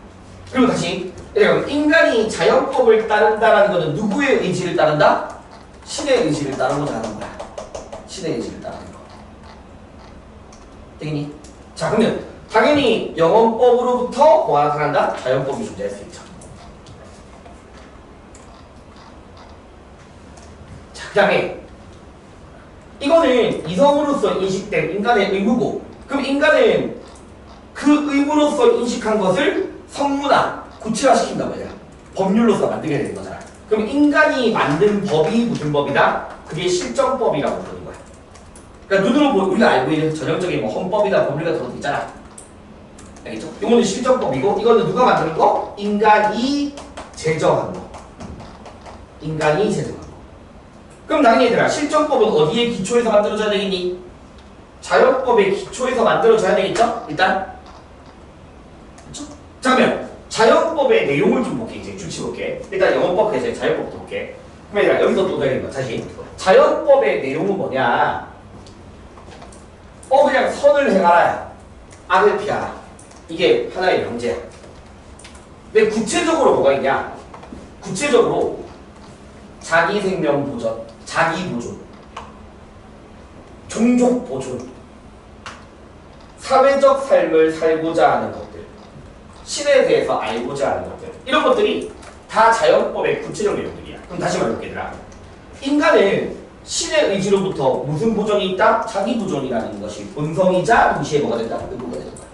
그리고 다시 얘들아, 인간이 자연법을 따른다라는 것은 누구의 의지를 따른다? 신의 의지를 따르고자 하는 거야. 신의 의지를 따르는 거. 되겠니? 자, 그러면 당연히 영원법으로부터 뭐가 나타난다? 자연법이 존재할 수 있죠. 자, 그 다음에 이거는 이성으로서 인식된 인간의 의무고, 그럼 인간은 그 의무로서 인식한 것을 성문화, 구체화시킨다고 해야 법률로서 만들게 되는 거잖아. 그럼 인간이 만든 법이 무슨 법이다? 그게 실정법이라고 부르는 거야. 그러니까 눈으로 보고 우리가 알고 있는 전형적인 뭐 헌법이나 법률 같은 것도 있잖아. 알겠죠? 이거는 실정법이고, 이거는 누가 만드는 거? 인간이 제정한 거. 인간이 제정한 거. 그럼 당연히 얘들아, 실정법은 어디에 기초에서 만들어져야 되겠니? 자연법의 기초에서 만들어져야 되겠죠? 일단. 그렇죠? 자, 그러면 자연법의 내용을 좀 볼게. 이제 주치 볼게. 일단 영어법 해서 자연법부터 볼게. 그럼 얘들아, 여기서 또 되는 거 다시. 자연법의 내용은 뭐냐? 그냥 선을 행하라. 악을 피하라. 이게 하나의 명제야. 근데 구체적으로 뭐가 있냐? 구체적으로 자기 생명 보전, 자기 보존, 종족 보존, 사회적 삶을 살고자 하는 것들, 신에 대해서 알고자 하는 것들, 이런 것들이 다 자연법의 구체적 내용들이야. 그럼 다시 말해볼게, 얘들아. 인간은 신의 의지로부터 무슨 보존이 있다? 자기 보존이라는 것이 본성이자 동시에 뭐가 된다? 의무가 되는 거야.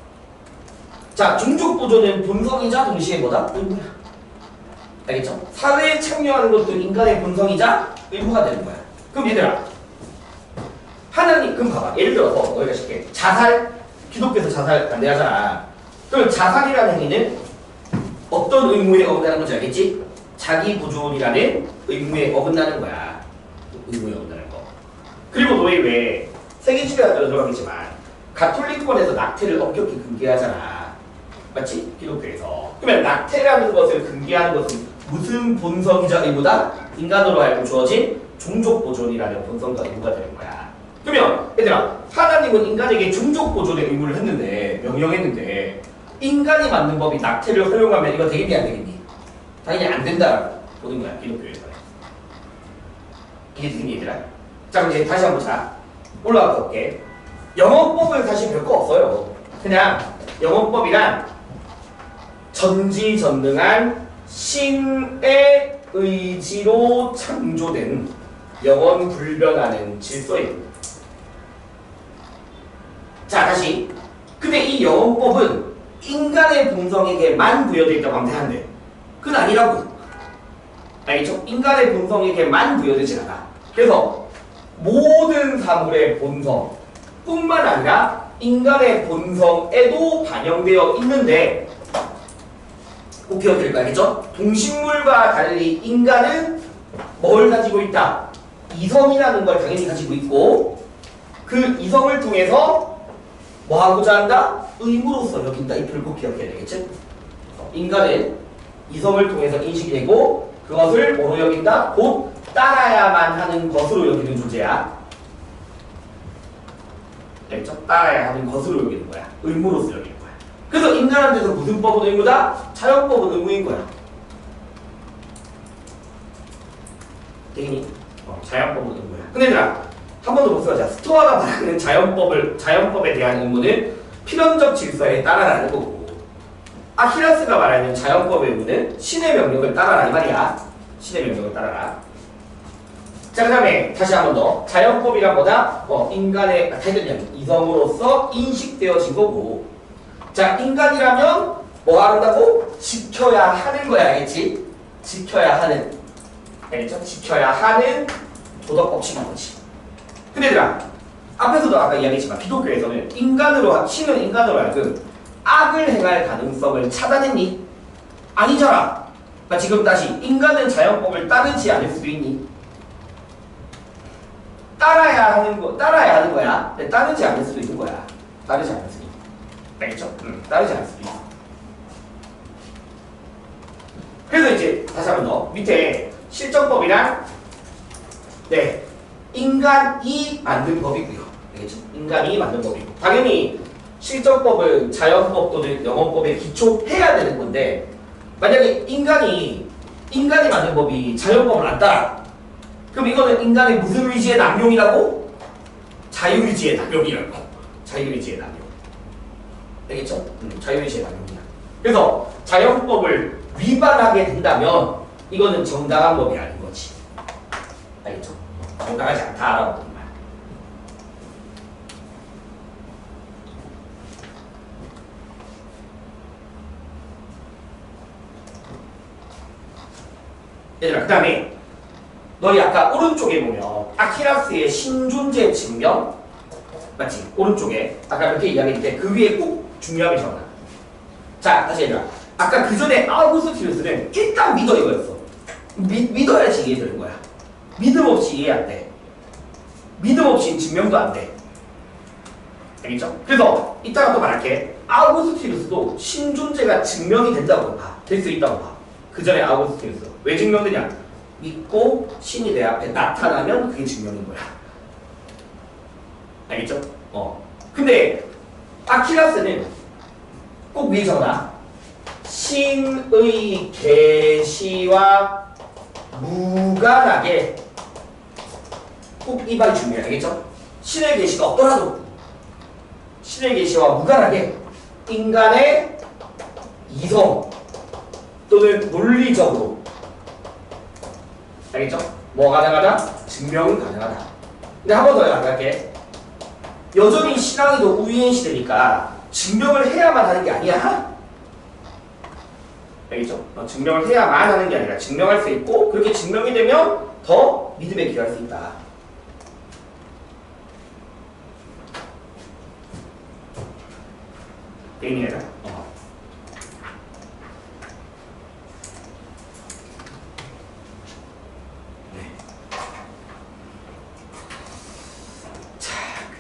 자, 종족 보존은 본성이자 동시에 뭐다? 의무야. 알겠죠? 사회에 참여하는 것도 인간의 본성이자 의무가 되는 거야. 그럼 얘들아, 하나님, 그럼 봐봐. 예를 들어서 너희가 쉽게 자살, 기독교에서 자살 반대하잖아. 그럼 자살이라는 행위는 어떤 의무에 어긋나는 건지 알겠지? 자기 보존이라는 의무에 어긋나는 거야. 의무에 어긋나는 거. 그리고 너희 왜 세계시대가 들어가겠지만 가톨릭권에서 낙태를 엄격히 금기하잖아. 맞지? 기독교에서. 그러면 낙태라는 것을 금기하는 것은 무슨 본성이자 의무다? 인간으로 알고 주어진 종족 보존이라는 본성과 의무가 되는 거야. 그러면 얘들아, 하나님은 인간에게 종족 보존의 의무를 했는데, 명령했는데, 인간이 만든 법이 낙태를 허용하면 이거 되겠니 안 되겠니? 당연히 안 된다라고 보는 거야, 기독교에서는. 이게 되겠니 얘들아? 자, 그럼 이제 다시 한번 보자. 올라가 볼게. 영어법은 사실 별거 없어요. 그냥 영어법이란 전지전능한 신의 의지로 창조된 영원 불변하는 질서입니다. 자, 다시. 근데 이 영어법은 인간의 본성에게만 부여되어 있다고 하면 되는데 그건 아니라고. 알겠죠? 인간의 본성에게만 부여되지 않아. 그래서 모든 사물의 본성 뿐만 아니라 인간의 본성에도 반영되어 있는데 꼭 기억해야 알겠죠? 동식물과 달리 인간은 뭘 가지고 있다? 이성이라는 걸 당연히 가지고 있고 그 이성을 통해서 뭐 하고자 한다? 의무로서 여긴다. 이 표를 꼭 기억해야 되겠지? 인간은 이성을 통해서 인식이 되고 그것을 뭐로 여긴다? 곧 따라야만 하는 것으로 여기는 존재야. 알겠죠? 따라야 하는 것으로 여기는 거야. 의무로서 여기는 거야. 그래서 인간한테서 무슨 법은 의무다? 자연법은 의무인 거야. 되겠니? 자연법은 의무야. 근데 얘들아, 한 번 더 복습하자. 스토아가 말하는 자연법에 대한 의무는 필연적 질서에 따라라는 거고, 아키라스가 말하는 자연법의 의무는 신의 명령을 따라라 이 말이야. 신의 명령을 따라라. 자, 그 다음에 다시 한 번 더. 자연법이란 뭐다? 인간의 타이틀이면 이성으로서 인식되어진 거고, 자, 인간이라면 뭐 한다고? 지켜야 하는 거야, 알겠지? 지켜야 하는. 알겠죠? 지켜야 하는 도덕 법칙인 거지. 근데 얘들아, 앞에서도 아까 이야기했지만 기독교에서는 신은 인간으로 하여금 악을 행할 가능성을 차단했니? 아니잖아. 그러니까 지금 다시 인간은 자연법을 따르지 않을 수도 있니? 따라야 하는 거야. 근데 따르지 않을 수도 있는 거야. 따르지 않을 수도 있는. 알겠죠? 따르지 않을 수도 있어. 그래서 이제 다시 한 번 더 밑에 실정법이란 인간이 만든 법이고요. 알겠죠? 인간이 만든 법이고 당연히 실정법은 자연법 또는 영혼법에 기초해야 되는 건데 만약에 인간이 만든 법이 자연법을 안 따라 그럼 이거는 인간의 무슨 의지의 남용이라고? 자유의지의 남용이라고. 자유의지의 남용. 알겠죠? 자유의지의 남용이야. 그래서 자연법을 위반하게 된다면 이거는 정당한 법이 아닌 거지. 알겠죠? 정당하지 않다라고 보는 거야. 얘들아, 그 다음에 너희 아까 오른쪽에 보면 아키라스의 신존재 증명 맞지? 오른쪽에 아까 이렇게 이야기했는데 그 위에 꼭 중요하게 적어놔. 자, 다시 얘들아. 아까 그 전에 아우구스티누스는 일단 믿어 이거였어. 믿어야지 이해되는 거야. 믿음 없이 이해 안 돼. 믿음 없이 증명도 안 돼. 알겠죠? 그래서 이따가 또 말할게. 아우구스티누스도 신존재가 증명이 된다고 봐. 될 수 있다고 봐. 그 전에 아우구스티누스. 왜 증명되냐? 믿고 신이 내 앞에 나타나면 그게 증명인 거야. 알겠죠? 근데 아키라스는 꼭 위에 적어놔. 신의 계시와 무관하게 꼭 이 말이 중요해. 알겠죠? 신의 계시가 없더라도 신의 계시와 무관하게 인간의 이성 또는 논리적으로 알겠죠? 뭐 가능하다? 증명은 가능하다. 근데 한 번 더 나갈게. 여전히 신앙이도 우유인 시대니까 증명을 해야만 하는 게 아니야. 알겠죠? 증명을 해야만 하는 게 아니라 증명할 수 있고 그렇게 증명이 되면 더 믿음에 기할 수 있다. 게임이다.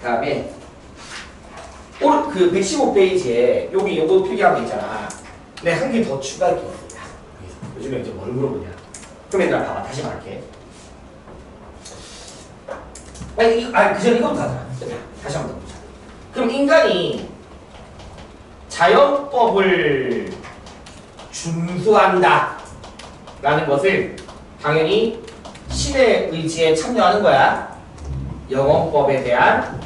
그 다음에 그 115페이지에 여기 요거 필기한 거 있잖아. 네, 한 개 더 추가할 게 있습니다. 요즘에 이제 뭘 물어보냐. 그럼 얘들아 봐봐. 다시 말할게. 그 전에 이거부터 하자. 다시 한 번 더 보자. 그럼 인간이 자연법을 준수한다 라는 것을 당연히 신의 의지에 참여하는 거야. 영혼법에 대한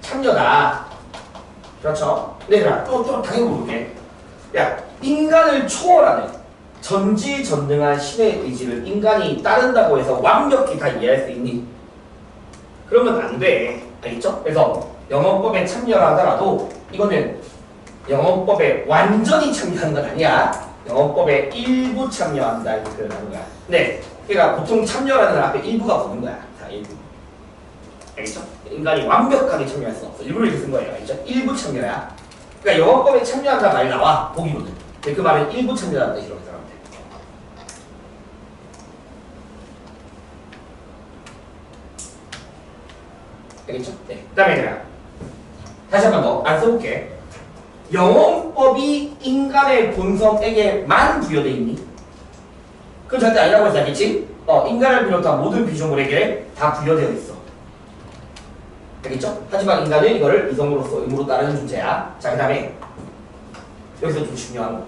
참여다. 그렇죠? 근데 얘들아 또 당연히 물어볼게. 야, 인간을 초월하는 전지전능한 신의 의지를 인간이 따른다고 해서 완벽히 다 이해할 수 있니? 그러면 안 돼. 알겠죠? 그래서 영혼법에 참여하더라도 이거는 영혼법에 완전히 참여하는 건 아니야. 영혼법에 일부 참여한다 이렇게 표현하는 거야. 네, 그러니까 보통 참여라는 앞에 일부가 붙는 거야. 자, 일부. 알겠죠? 인간이 완벽하게 참여할 수는 없어. 일부를 이렇게 쓴 거예요. 알겠죠? 일부 참여야. 그러니까 영혼법에 참여한다 말이 나와. 보기로는. 그 말은 일부 참여한다 이렇게 생각하면 돼. 알겠죠? 네. 그 다음에 얘들아 다시 한 번 더 안 써볼게. 영혼법이 인간의 본성에게만 부여되어 있니? 그건 절대 아니라고 해서 알겠지? 인간을 비롯한 모든 피조물에게 다 부여되어 있어. 알겠죠? 하지만 인간은 이거를 이성으로서 의무로 따르는 존재야. 자, 그 다음에 여기서 좀 중요한 거.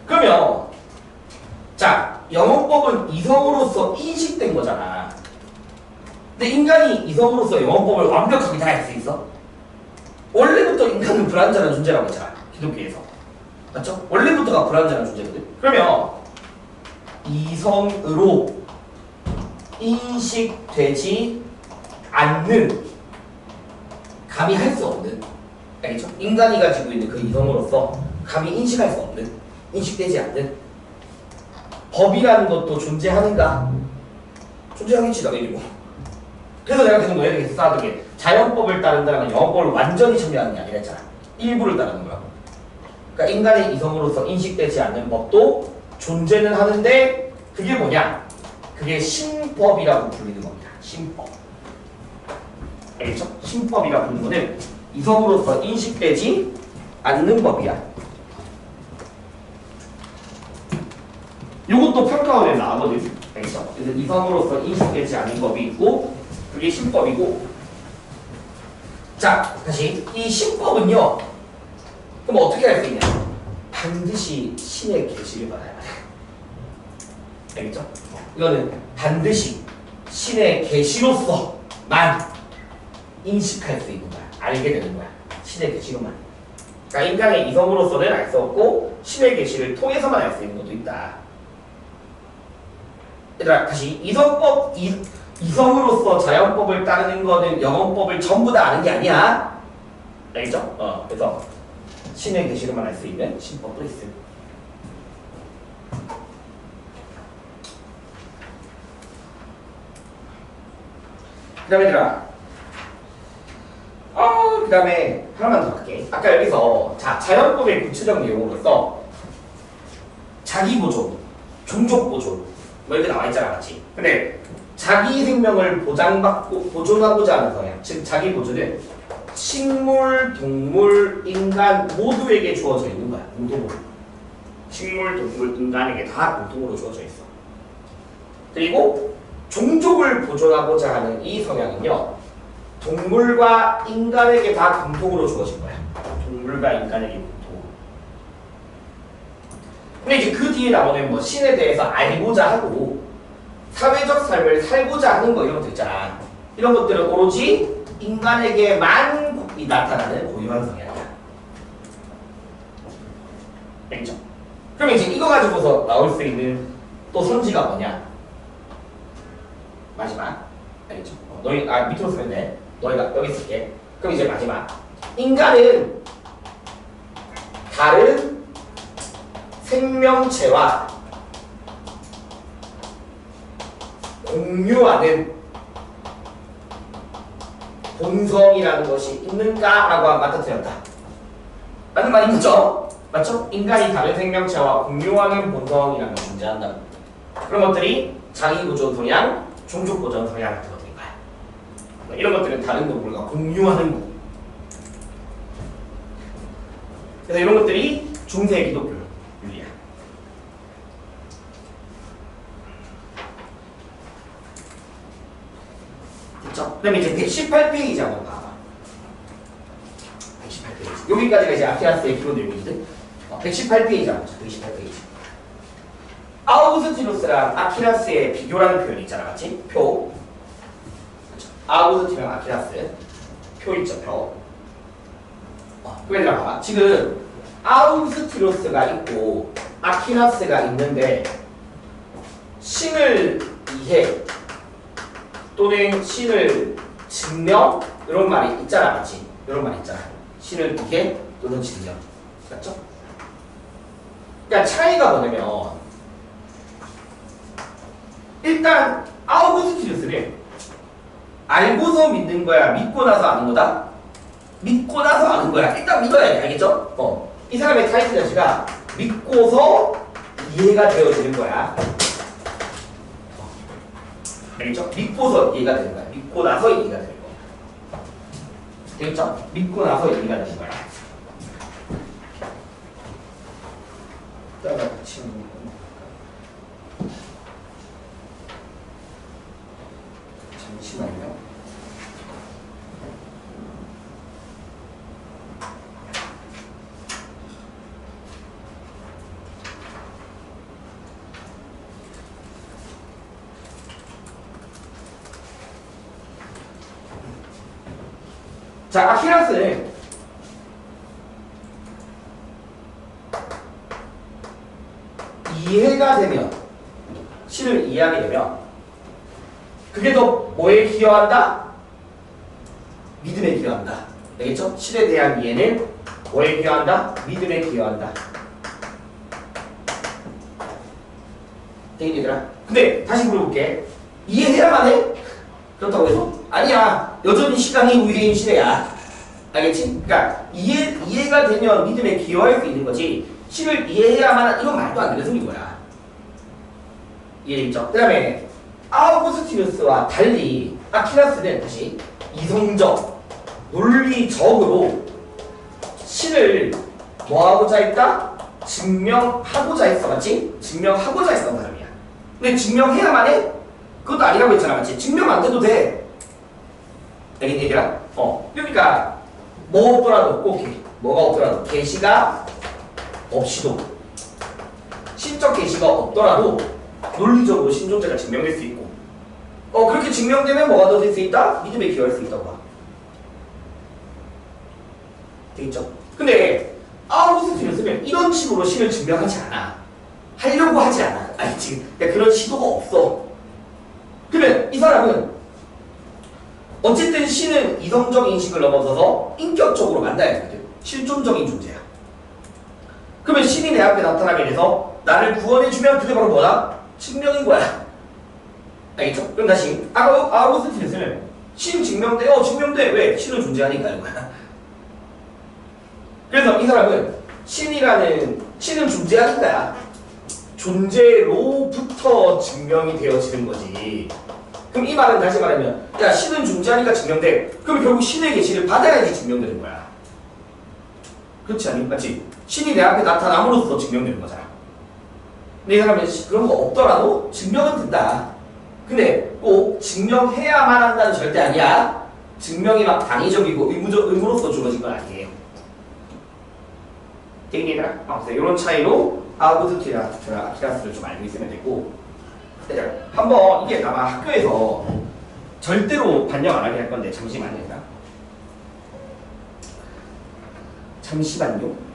그러면 자, 영혼법은 이성으로서 인식된 거잖아. 근데 인간이 이성으로서 영혼법을 완벽하게 다 할 수 있어? 원래부터 인간은 불완전한 존재라고 했잖아. 기독교에서. 맞죠? 원래부터가 불완전한 존재거든. 그러면 이성으로 인식되지 않는, 감히 할 수 없는, 알겠죠? 인간이 가지고 있는 그 이성으로서 감히 인식할 수 없는, 인식되지 않는 법이라는 것도 존재하는가? 존재하겠지 당연히 뭐. 그래서 내가 계속 너희에게 쌓았던 게 자연법을 따른다는 건 영혼법을 완전히 참여하는 게 아니라 했잖아. 일부를 따르는 거야. 그러니까 인간의 이성으로서 인식되지 않는 법도 존재는 하는데 그게 뭐냐? 그게 신법이라고 불리는 겁니다. 신법. 알겠죠? 신법이라고 부르는 거는 이성으로서 인식되지 않는 법이야. 요것도 평가원에 나오거든. 알겠죠? 그래서 이성으로서 인식되지 않는 법이 있고 그게 신법이고. 자, 다시 이 신법은요. 그럼 어떻게 할 수 있냐? 반드시 신의 계시를 받아야 돼. 알겠죠? 이거는 반드시 신의 계시로서만 인식할 수 있는 거야. 알게 되는 거야. 신의 계시로만. 그러니까 인간의 이성으로서는 알 수 없고 신의 계시를 통해서만 알 수 있는 것도 있다. 얘들아, 다시 이성으로서 자연법을 따르는 거는 영혼법을 전부 다 아는 게 아니야. 알겠죠? 그래서 신의 계시로만 알 수 있는 신법도 있어요. 그 다음에 얘들아, 그 다음에 하나만 더 할게. 아까 여기서 자연법의 구체적 내용으로서 자기보존, 종족보존 뭐 이렇게 나와있잖아, 맞지? 근데 자기 생명을 보존하고자 하는 성향, 즉 자기보존은 식물, 동물, 인간 모두에게 주어져 있는 거야. 공통으로. 식물, 동물, 인간에게 다 공통으로 주어져 있어. 그리고 종족을 보존하고자 하는 이 성향은요, 동물과 인간에게 다 공통으로 주어진 거야. 동물과 인간에게 공통으로. 근데 이제 그 뒤에 나오는 뭐 신에 대해서 알고자 하고 사회적 삶을 살고자 하는 거 이런 것도 있잖아. 이런 것들은 오로지 인간에게만 나타나는 고유한 성향이야. 알겠죠? 그럼 이제 이거 가지고서 나올 수 있는 또 선지가 뭐냐? 마지막. 알겠죠? 너희 밑으로 쓰면 돼. 너희가 여기 쓸게. 그럼 이제 마지막. 인간은 다른 생명체와 공유하는 본성이라는 것이 있는가라고 맞닥뜨렸다. 맞는 말인 거죠? 맞죠? 인간이 다른 생명체와 공유하는 본성이라는 게 존재한다. 그런 것들이 자기보존 성향, 종족보존 성향 같은 것들인 거야. 이런 것들은 다른 동물과 공유하는 거. 그래서 이런 것들이 중세 기독교 윤리야. 됐죠? 그 다음에 이제 118페이지 한번 봐봐. 118페이지. 여기까지가 이제 아키라스의 기본 내용이거든. 118페이지 한번 보자. 118페이지. 아우구스티누스랑 아키라스의 비교라는 표현이 있잖아, 맞지? 표. 그렇죠? 아우구스티누스랑 아키라스. 표 있죠, 표. 얘들아 봐봐. 지금 아우구스티누스가 있고 아키라스가 있는데 신을 이해 또는 신을 증명 이런 말이 있잖아, 맞지? 이런 말이 있잖아. 신을 이해 또는 증명. 맞죠? 그러니까 차이가 뭐냐면 일단 아우구스티누스는 알고서 믿는 거야, 믿고 나서 아는 거다? 믿고 나서 아는 거야. 일단 믿어야 돼, 알겠죠? 이 사람의 타이틀 자체가 믿고서 이해가 되어지는 거야. 알겠죠? 믿고서 이해가 되는 거야. 믿고 나서 이해가 되는 거. 알겠죠? 믿고 나서 이해가 되는 거야. 따라 붙이는 거. 잠시만요. 자, 아키라스는 이해가 되면, 신을 이해하게 되면 그게 더 뭐에 기여한다? 믿음에 기여한다. 알겠죠? 신에 대한 이해는 뭐에 기여한다? 믿음에 기여한다. 되겠니들아? 근데 다시 물어볼게. 이해해야만 해? 그렇다고 해서? 아니야. 여전히 신앙이 우리의 신뢰야. 알겠지? 그러니까 이해가 되면 믿음에 기여할 수 있는 거지. 신을 이해해야만 이건 말도 안 되는 소리인 거야. 이해되죠? 그 다음에 아우구스티누스와 달리 아퀴나스는 다시 이성적, 논리적으로 신을 뭐하고자 했다? 증명하고자 했어. 맞지? 증명하고자 했던 사람이야. 근데 증명해야만 해? 그것도 아니라고 했잖아. 맞지? 증명 안 돼도 돼. 알겠니 얘들아? 그러니까 뭐 없더라도 꼭 뭐가 없더라도 계시가 없이도 신적 계시가 없더라도 논리적으로 신존재가 증명될 수 있고 그렇게 증명되면 뭐가 더 될 수 있다? 믿음에 기여할 수 있다고 봐. 되겠죠? 근데 아우구스티누스는 이런 식으로 신을 증명하지 않아. 하려고 하지 않아. 알지? 그러니까 그런 시도가 없어. 그러면 이 사람은 어쨌든 신은 이성적 인식을 넘어서서 인격적으로 만나야 되거든. 실존적인 존재야. 그러면 신이 내 앞에 나타나게 돼서 나를 구원해주면 그게 바로 뭐다? 증명인 거야. 알겠죠? 그럼 다시 아우구스티누스는 신 증명돼? 증명돼. 왜? 신은 존재하니까 이런 거야. 그래서 이 사람은 신은 존재하니까야. 존재로부터 증명이 되어지는 거지. 그럼 이 말은 다시 말하면 야 신은 존재하니까 증명돼. 그럼 결국 신의 계시를 받아야지 증명되는 거야. 그렇지 않니? 맞지? 신이 내 앞에 나타남으로써 증명되는 거잖아. 근데 이 사람은 그런 거 없더라도 증명은 된다. 근데 꼭 증명해야만 한다는 절대 아니야. 증명이 막 당위적이고 의무로서 주어진 건 아니에요. 되겠니들아? 이런 차이로 아우구스티누스를 좀 알고 있으면 되고, 한번 이게 아마 학교에서 절대로 반영 안 하게 할 건데 잠시만요. 잠시만요.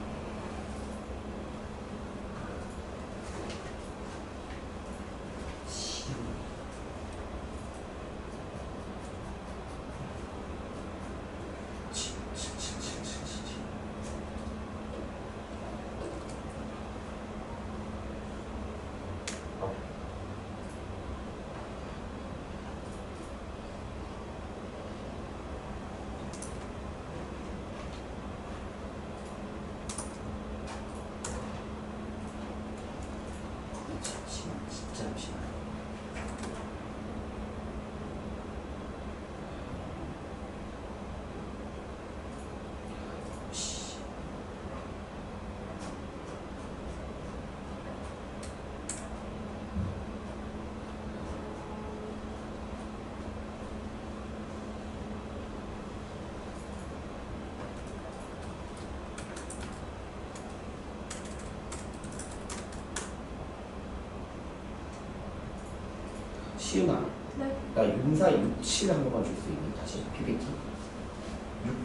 시은아, 네. 나 윤사 67 한 번만 줄 수 있니? 다시 PPT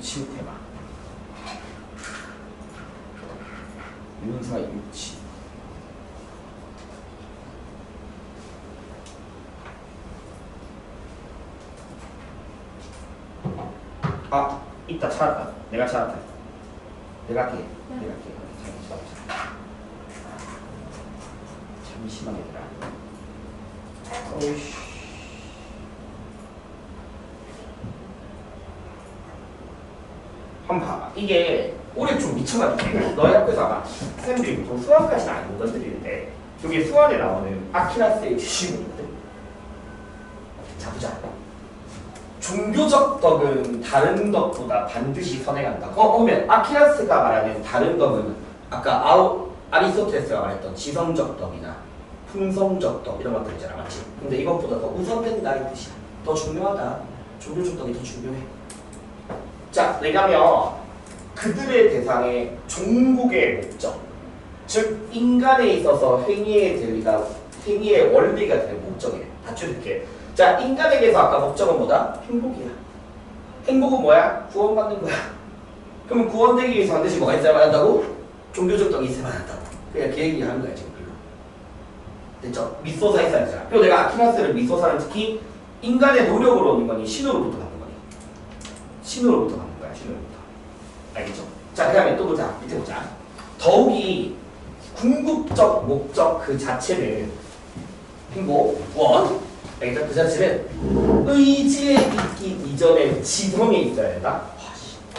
67 테마 윤사 67 이따 찾았다. 내가 찾았다. 내가 할게. 내가 할게. 잠시만 얘들아. 어이씨. 한번 봐봐. 이게 올해 좀 미쳐가지고 너희 학교에서 아마 쌤들이 보통 수학까지는 안 건드리는데 여기 수학에 나오는 아키라스의 주식이거든. 자 보자. 종교적 덕은 다른 덕보다 반드시 선행한다. 보면 아키라스가 말하는 다른 덕은 아까 아리스토텔레스가 말했던 지성적 덕이나 풍성적 덕 이런 것들 있잖아, 맞지? 근데 이것보다 더 우선된다 이 뜻이야. 더 중요하다. 종교적 덕이 더 중요해. 자, 왜냐면 그들의 대상의 종국의 목적, 즉 인간에 있어서 행위의 원리가 되는 목적이에요. 다시 이렇게. 자, 인간에게서 아까 목적은 뭐다? 행복이야. 행복은 뭐야? 구원받는 거야. 그러면 구원되기 위해서 반드시 뭐가 있어야만 한다고? 종교적 덕이 있어야만 한다고. 그냥 그 얘기 하는 거야 지금. 됐죠? 미소사 있어야 되잖아. 그리고 내가 아키라스를 미소사를 특히 인간의 노력으로 얻는 거니 신으로부터 받는 거니. 신으로부터 받는 거야. 신으로부터. 알겠죠? 자, 그 다음에 또 보자. 밑에 보자. 더욱이 궁극적 목적 그 자체는 행복, 구원. 알겠죠? 그 자체는 의지에 있기 이전에 지성에 있어야 된다.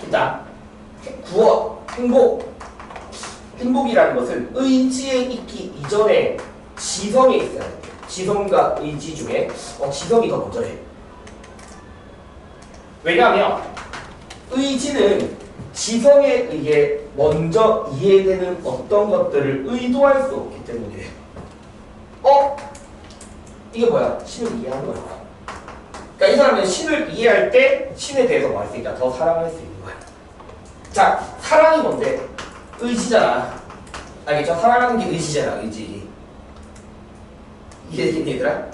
일단 구원, 행복이라는 것은 의지에 있기 이전에 지성에 있어야 돼. 지성과 의지 중에 지성이 더 먼저해. 왜냐하면 의지는 지성에 의해 먼저 이해되는 어떤 것들을 의도할 수 없기 때문에 이게 뭐야? 신을 이해하는 거야. 그러니까 이 사람은 신을 이해할 때 신에 대해서 뭐 할 수 있다? 더 사랑할 수 있는 거야. 자, 사랑이 뭔데? 의지잖아. 알겠죠? 사랑하는 게 의지잖아. 의지. 이해되겠니 얘들아?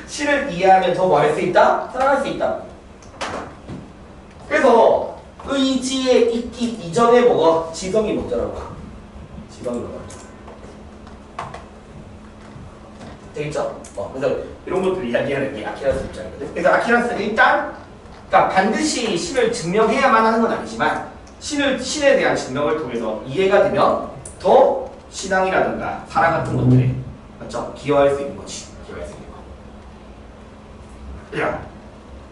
신을 이해하면 더 뭐 할 수 있다? 사랑할 수 있다. 그래서 의지에 있기 이전에 뭐가? 지성이 먼저라고. 지성이 먼저. 되겠죠? 그래서 이런 것들 이야기하는 게 아키라스 입장이거든. 그래서 아키라스는 일단 그러니까 반드시 신을 증명해야만 하는 건 아니지만 신에 대한 증명을 통해서 이해가 되면 더 신앙이라든가 사랑 같은 것들에 맞죠? 기여할 수 있는 거지. 기여할 수 있는 거. 야,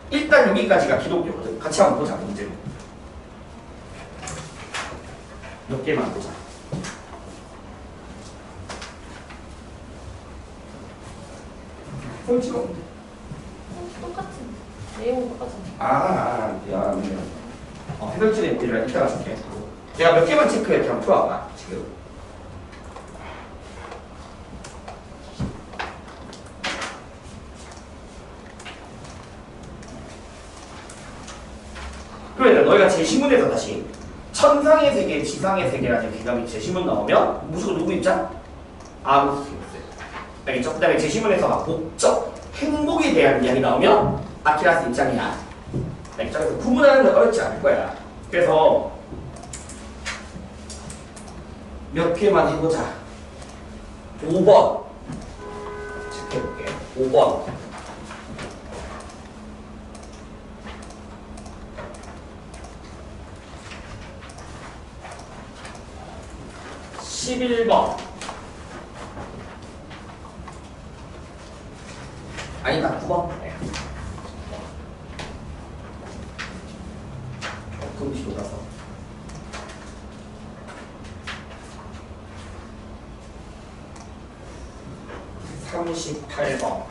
일단 여기까지가 기독교거든. 같이 한번 보자. 문제로 몇 개만 보자. 설치가 없는데. 똑같은 내용은 똑같잖아. 미안. 해설지는 얘들아 이따가 줄게. 내가 몇 개만 체크해. 그냥 풀어봐. 지금. 그러니까 너희가 제시문에서 다시 천상의 세계, 지상의 세계라는 개념이 제시문 나오면 무조건 누구 입장? 아무스 입장. 알겠죠? 그 다음에 제시문에서 막 목적, 행복에 대한 이야기 나오면 아키라스 입장이야. 알겠죠? 그래서 구분하는 건 어렵지 않을 거야. 그래서 몇 개만 해보자. 5번 체크해볼게. 5번 11번 아니다 9번 조금 뒤돌아서 38번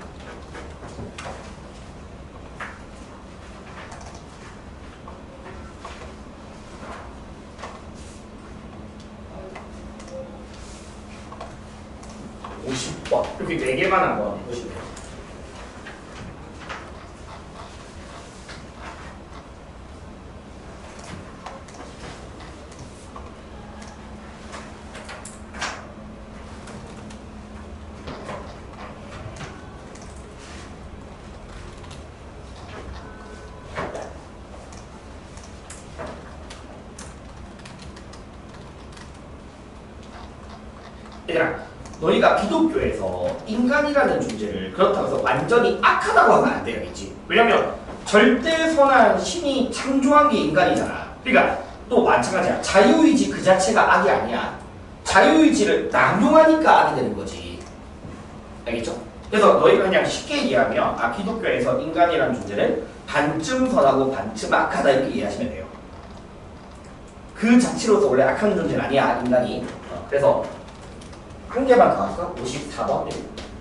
50번 이렇게 4개만 한번 해보시면 돼요. 얘들아, 너희가 기독교에서 인간이라는 존재를 그렇다고 해서 완전히 악하다고 하면 안 되겠지. 왜냐면 절대 선한 신이 창조한 게 인간이잖아. 그러니까 또 마찬가지야. 자유의지 그 자체가 악이 아니야. 자유의지를 남용하니까 악이 되는 거지. 알겠죠? 그래서 너희가 그냥 쉽게 이해하면 기독교에서 인간이라는 존재는 반쯤 선하고 반쯤 악하다 이렇게 이해하시면 돼요. 그 자체로서 원래 악한 존재는 아니야 인간이. 그래서 한 개만 더 할까? 54번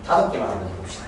5개만 한번 해봅시다.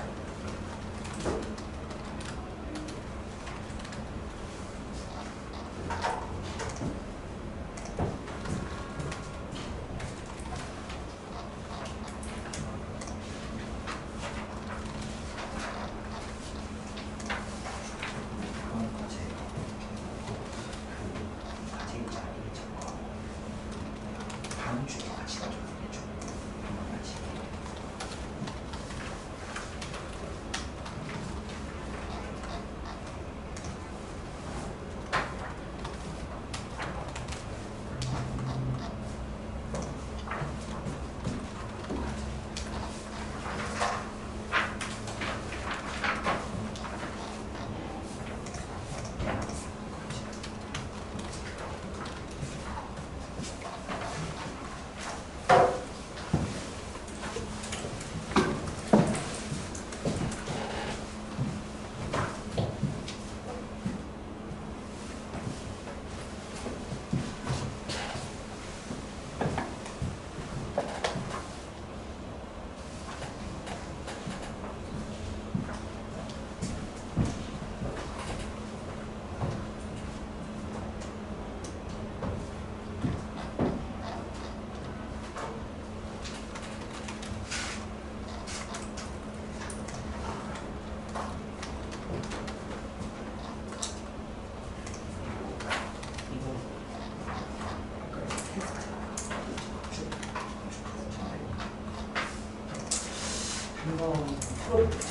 한번 풀어보자.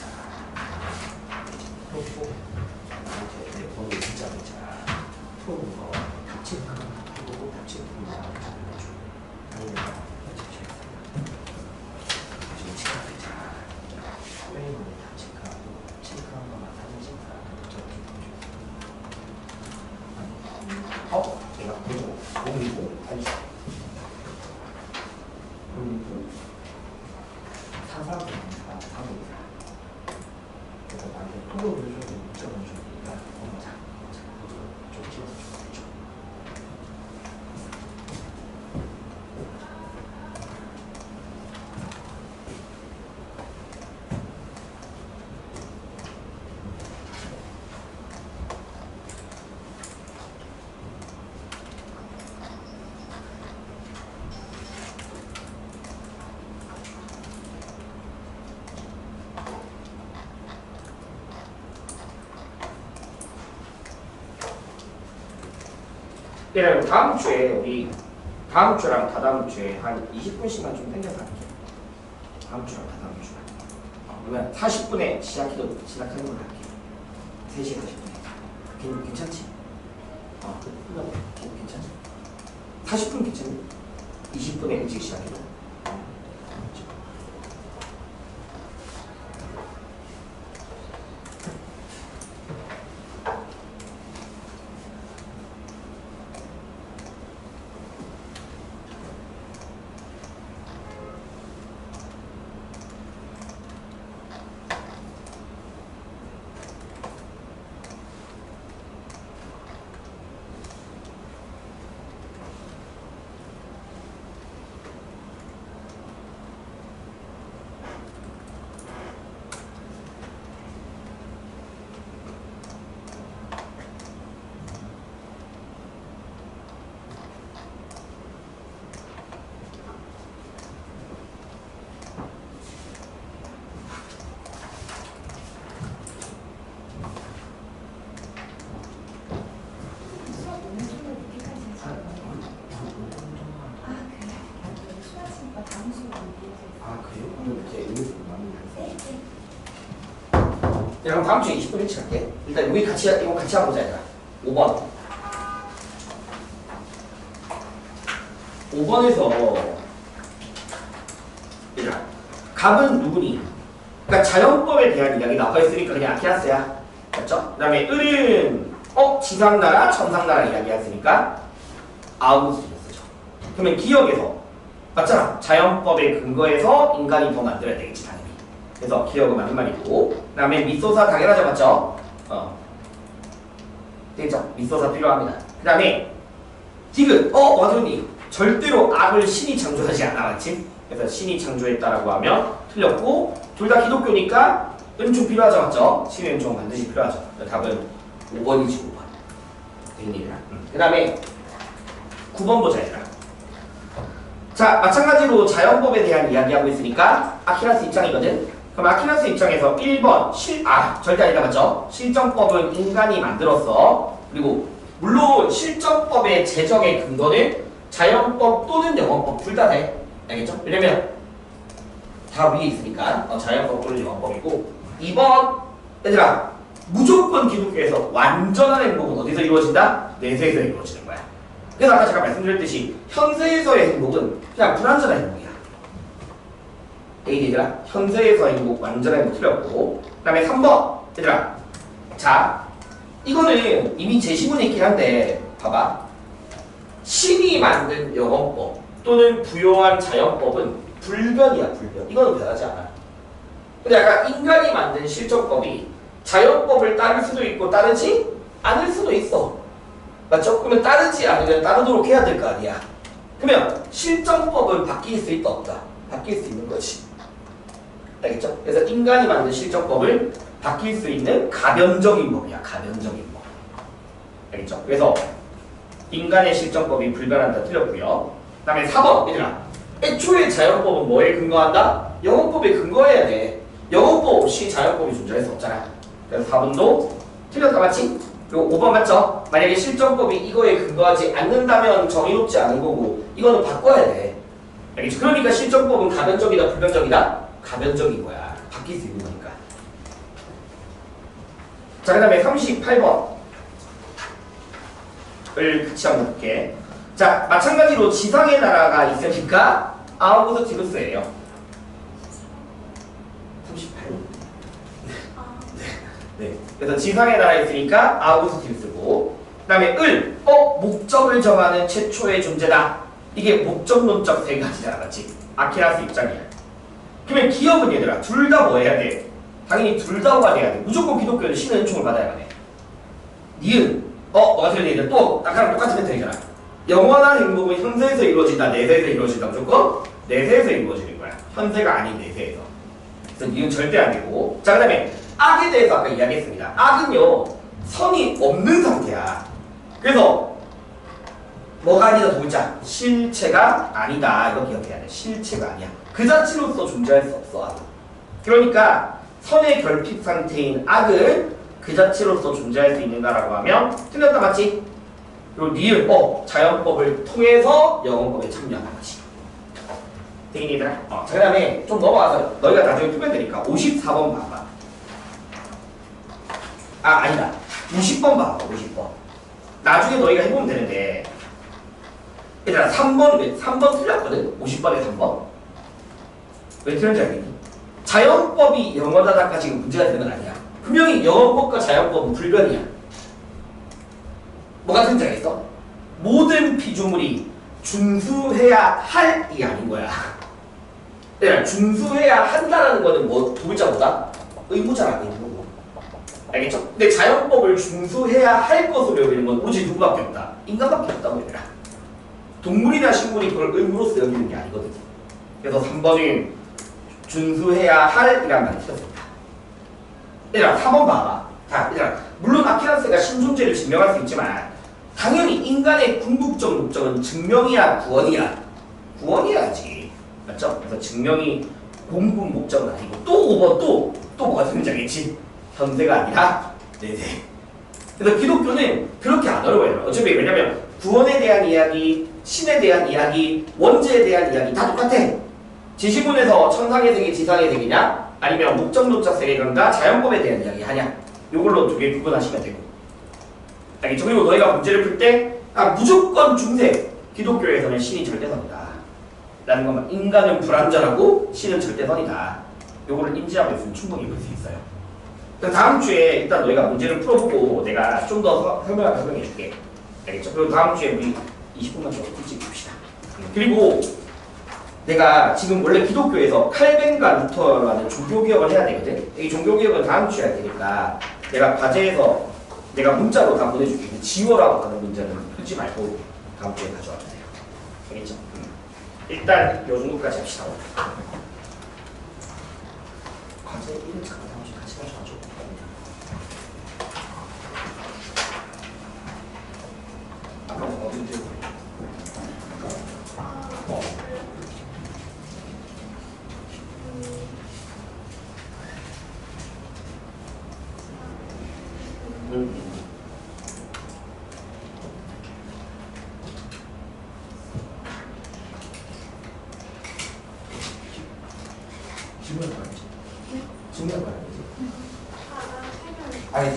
풀고 이제 내 번호 진짜 보자. 풀어보는 거 합친 거 풀고 합친 거 잘해줘. 아니면 지금 치카보자. 웨이브는 합친 거 합친 거 한번 사진 어? 내가 보고 공이고 아니 공이고 사사고 그래서 나한테 토론을 좀 문자를 주니까 좀 찍어서 좀 그럼 다음 주에 우리 다음 주랑 다다음 주에 한 20분씩만 좀 당겨서 할게. 다음 주랑 다다음 주. 그러면 40분에 시작하는 걸 할게. 3시 40분에. 괜찮지? 괜찮지? 40분 괜찮니? 20분에 일찍 시작해도. 그럼 다음 주에 20분 일찍 할게. 일단 여기 같이 이거 같이 한번 보자. 얘들아. 5번. 5번에서 얘들아, 갑은 누구니? 그러니까 자연법에 대한 이야기 나와 있으니까 그냥 아키아스야. 맞죠? 그 다음에 을은 지상나라, 천상나라 이야기했으니까 아우스를 쓰죠. 그러면 기억에서 맞잖아. 자연법의 근거에서 인간이 더 만들어야 되겠지 당연히. 그래서 기억은 맞는 말이고, 그 다음에 미소사 당연하죠, 맞죠? 되겠죠? 미소사 필요합니다. 그 다음에 디귿. 와드니 절대로 악을 신이 창조하지 않아, 맞지? 그래서 신이 창조했다라고 하면 틀렸고, 둘 다 기독교니까 은총 필요하죠, 맞죠? 신의 은총은 반드시 필요하죠. 답은 5번이지, 5번. 됩니다. 그 다음에 9번 보자, 얘들아. 자, 마찬가지로 자연법에 대한 이야기하고 있으니까 아키나스 입장이거든. 그럼 아키나스 입장에서 1번 절대 아니다, 맞죠? 실정법은 인간이 만들었어. 그리고 물론 실정법의 제정의 근거는 자연법 또는 영어법 둘 다 돼. 알겠죠? 왜냐면 다 위에 있으니까 자연법 또는 영어법이고. 2번 얘들아, 무조건 기독교에서 완전한 행복은 어디서 이루어진다? 내세에서 이루어지는 거야. 그래서 아까 제가 말씀드렸듯이 현세에서의 행복은 그냥 불완전한 행복이야. 얘들아, 현세에서의 행복, 완전한 행복 틀렸고. 그 다음에 3번 얘들아, 자 이거는 이미 제시문에 있긴 한데 봐봐. 신이 만든 영어법 또는 부요한 자연법은 불변이야, 불변. 이거는 변하지 않아. 근데 약간 인간이 만든 실정법이 자연법을 따를 수도 있고 따르지 않을 수도 있어. 맞죠? 그러면 따르지 않으면 따르도록 해야 될 거 아니야. 그러면 실정법은 바뀔 수 있다, 없다? 바뀔 수 있는 거지. 알겠죠? 그래서 인간이 만든 실정법을 바뀔 수 있는 가변적인 법이야, 가변적인 법. 알겠죠? 그래서 인간의 실정법이 불변한다 틀렸고요. 그 다음에 4번 얘들아, 애초에 자연법은 뭐에 근거한다? 영어법에 근거해야 돼. 영어법 없이 자연법이 존재할 수 없잖아. 그래서 4번도 틀렸다, 맞지? 그리고 5번 맞죠? 만약에 실정법이 이거에 근거하지 않는다면 정의롭지 않은 거고 이거는 바꿔야 돼. 알겠죠? 그러니까 실정법은 가변적이다, 불변적이다? 가변적인 거야. 바뀔 수 있는 거니까. 자, 그 다음에 38번을 같이 한번 볼게. 자, 마찬가지로 지상의 나라가 있으니까 아우구스티누스예요. 38번. 네. 그래서 지상의 나라에 있으니까 아우구스티누스고. 그 다음에 목적을 정하는 최초의 존재다. 이게 목적론적 세 가지잖아, 맞지? 아키나스 입장이야. 그러면 기업은 얘들아, 둘 다 뭐 해야 돼? 당연히 둘 다가 돼야 돼. 무조건 기독교는 신의 은총을 받아야 돼. 니은, 너가 틀린 얘기들 또 아까랑 똑같은 패턴이잖아. 영원한 행복은 현세에서 이루어진다, 내세에서 이루어진다. 무조건 내세에서 이루어지는 거야. 현세가 아닌 내세에서. 그래서 니은 절대 안 되고. 자, 그 다음에 악에 대해서 아까 이야기했습니다. 악은요, 선이 없는 상태야. 그래서 뭐가 아니다, 도자. 실체가 아니다. 이거 기억해야 돼. 실체가 아니야. 그 자체로서 존재할 수 없어, 악은. 그러니까 선의 결핍 상태인 악은 그 자체로서 존재할 수 있는가라고 하면 틀렸다, 맞지? 그리고 니은, 자연법을 통해서 영어법에 참여하는 거지. 대인이들아. 자, 그 다음에 좀 넘어가서 너희가 나중에 풀면 되니까 54번 봐봐. 아니다. 50번 봐봐, 50번. 나중에 너희가 해보면 되는데, 얘들아, 3번 틀렸거든? 50번에 3번. 왜 틀렸는지 알겠니? 자연법이 영어다다까지 문제가 되는 건 아니야. 분명히 영어법과 자연법은 불변이야. 뭐가 틀린지 알겠어? 모든 피조물이 준수해야 할이 아닌 거야. 얘들아, 준수해야 한다라는 거는 뭐, 두 글자보다? 의무잖아, 의무. 알겠죠? 근데 자연법을 준수해야 할 것으로 여기는 건 오직 누구밖에 없다? 인간밖에 없다고 얘들아. 동물이나 식물이 그걸 의무로서 여기는 게 아니거든. 그래서 3번은 준수해야 할 이란 말이 쓰였습니다. 얘들아, 4번 봐봐. 자, 얘들아, 물론 아키나스가 신존재를 증명할 수 있지만 당연히 인간의 궁극적 목적은 증명이야, 구원이야? 구원이야지. 맞죠? 그래서 증명이 공분 목적은 아니고 또 5번 또 뭐가 되는지 알겠지? 현세가 아니라 내세. 그래서 기독교는 그렇게 안 어려워요. 어차피 왜냐면 구원에 대한 이야기, 신에 대한 이야기, 원죄에 대한 이야기 다 똑같아. 지시문에서 천상의 세계, 지상의 세계냐? 아니면 목적론적 세계관과 자연법에 대한 이야기 하냐? 요걸로 두 개 구분하시면 되고. 알겠죠? 그리고 너희가 문제를 풀 때 무조건 중세, 기독교에서는 신이 절대선이다 라는 것만, 인간은 불완전하고 신은 절대선이다. 요거를 인지하고 있으면 충분히 볼 수 있어요. 다음 주에 일단 너희가 문제를 풀어보고 내가 좀 더 설명해 줄게. 알겠죠? 그리고 다음 주에 우리 20분만 더 일찍 봅시다. 그리고 내가 지금 원래 기독교에서 칼벤과 루터라는 종교개혁을 해야 되거든? 이 종교개혁은 다음 주에 할 테니까 내가 과제에서 내가 문자로 다 보내줄게. 지워라고 하는 문제는 풀지 말고 다음 주에 가져와도 돼요. 알겠죠? 일단 요 정도까지 합시다. 과제 1은 잠깐 다음 주에 같이 가져와줘. 아까 어딘데? 질문 봐야지. 질문 봐야지. 아니,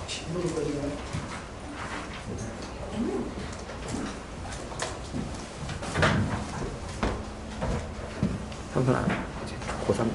질문을 꺼지면. 현선아, 고3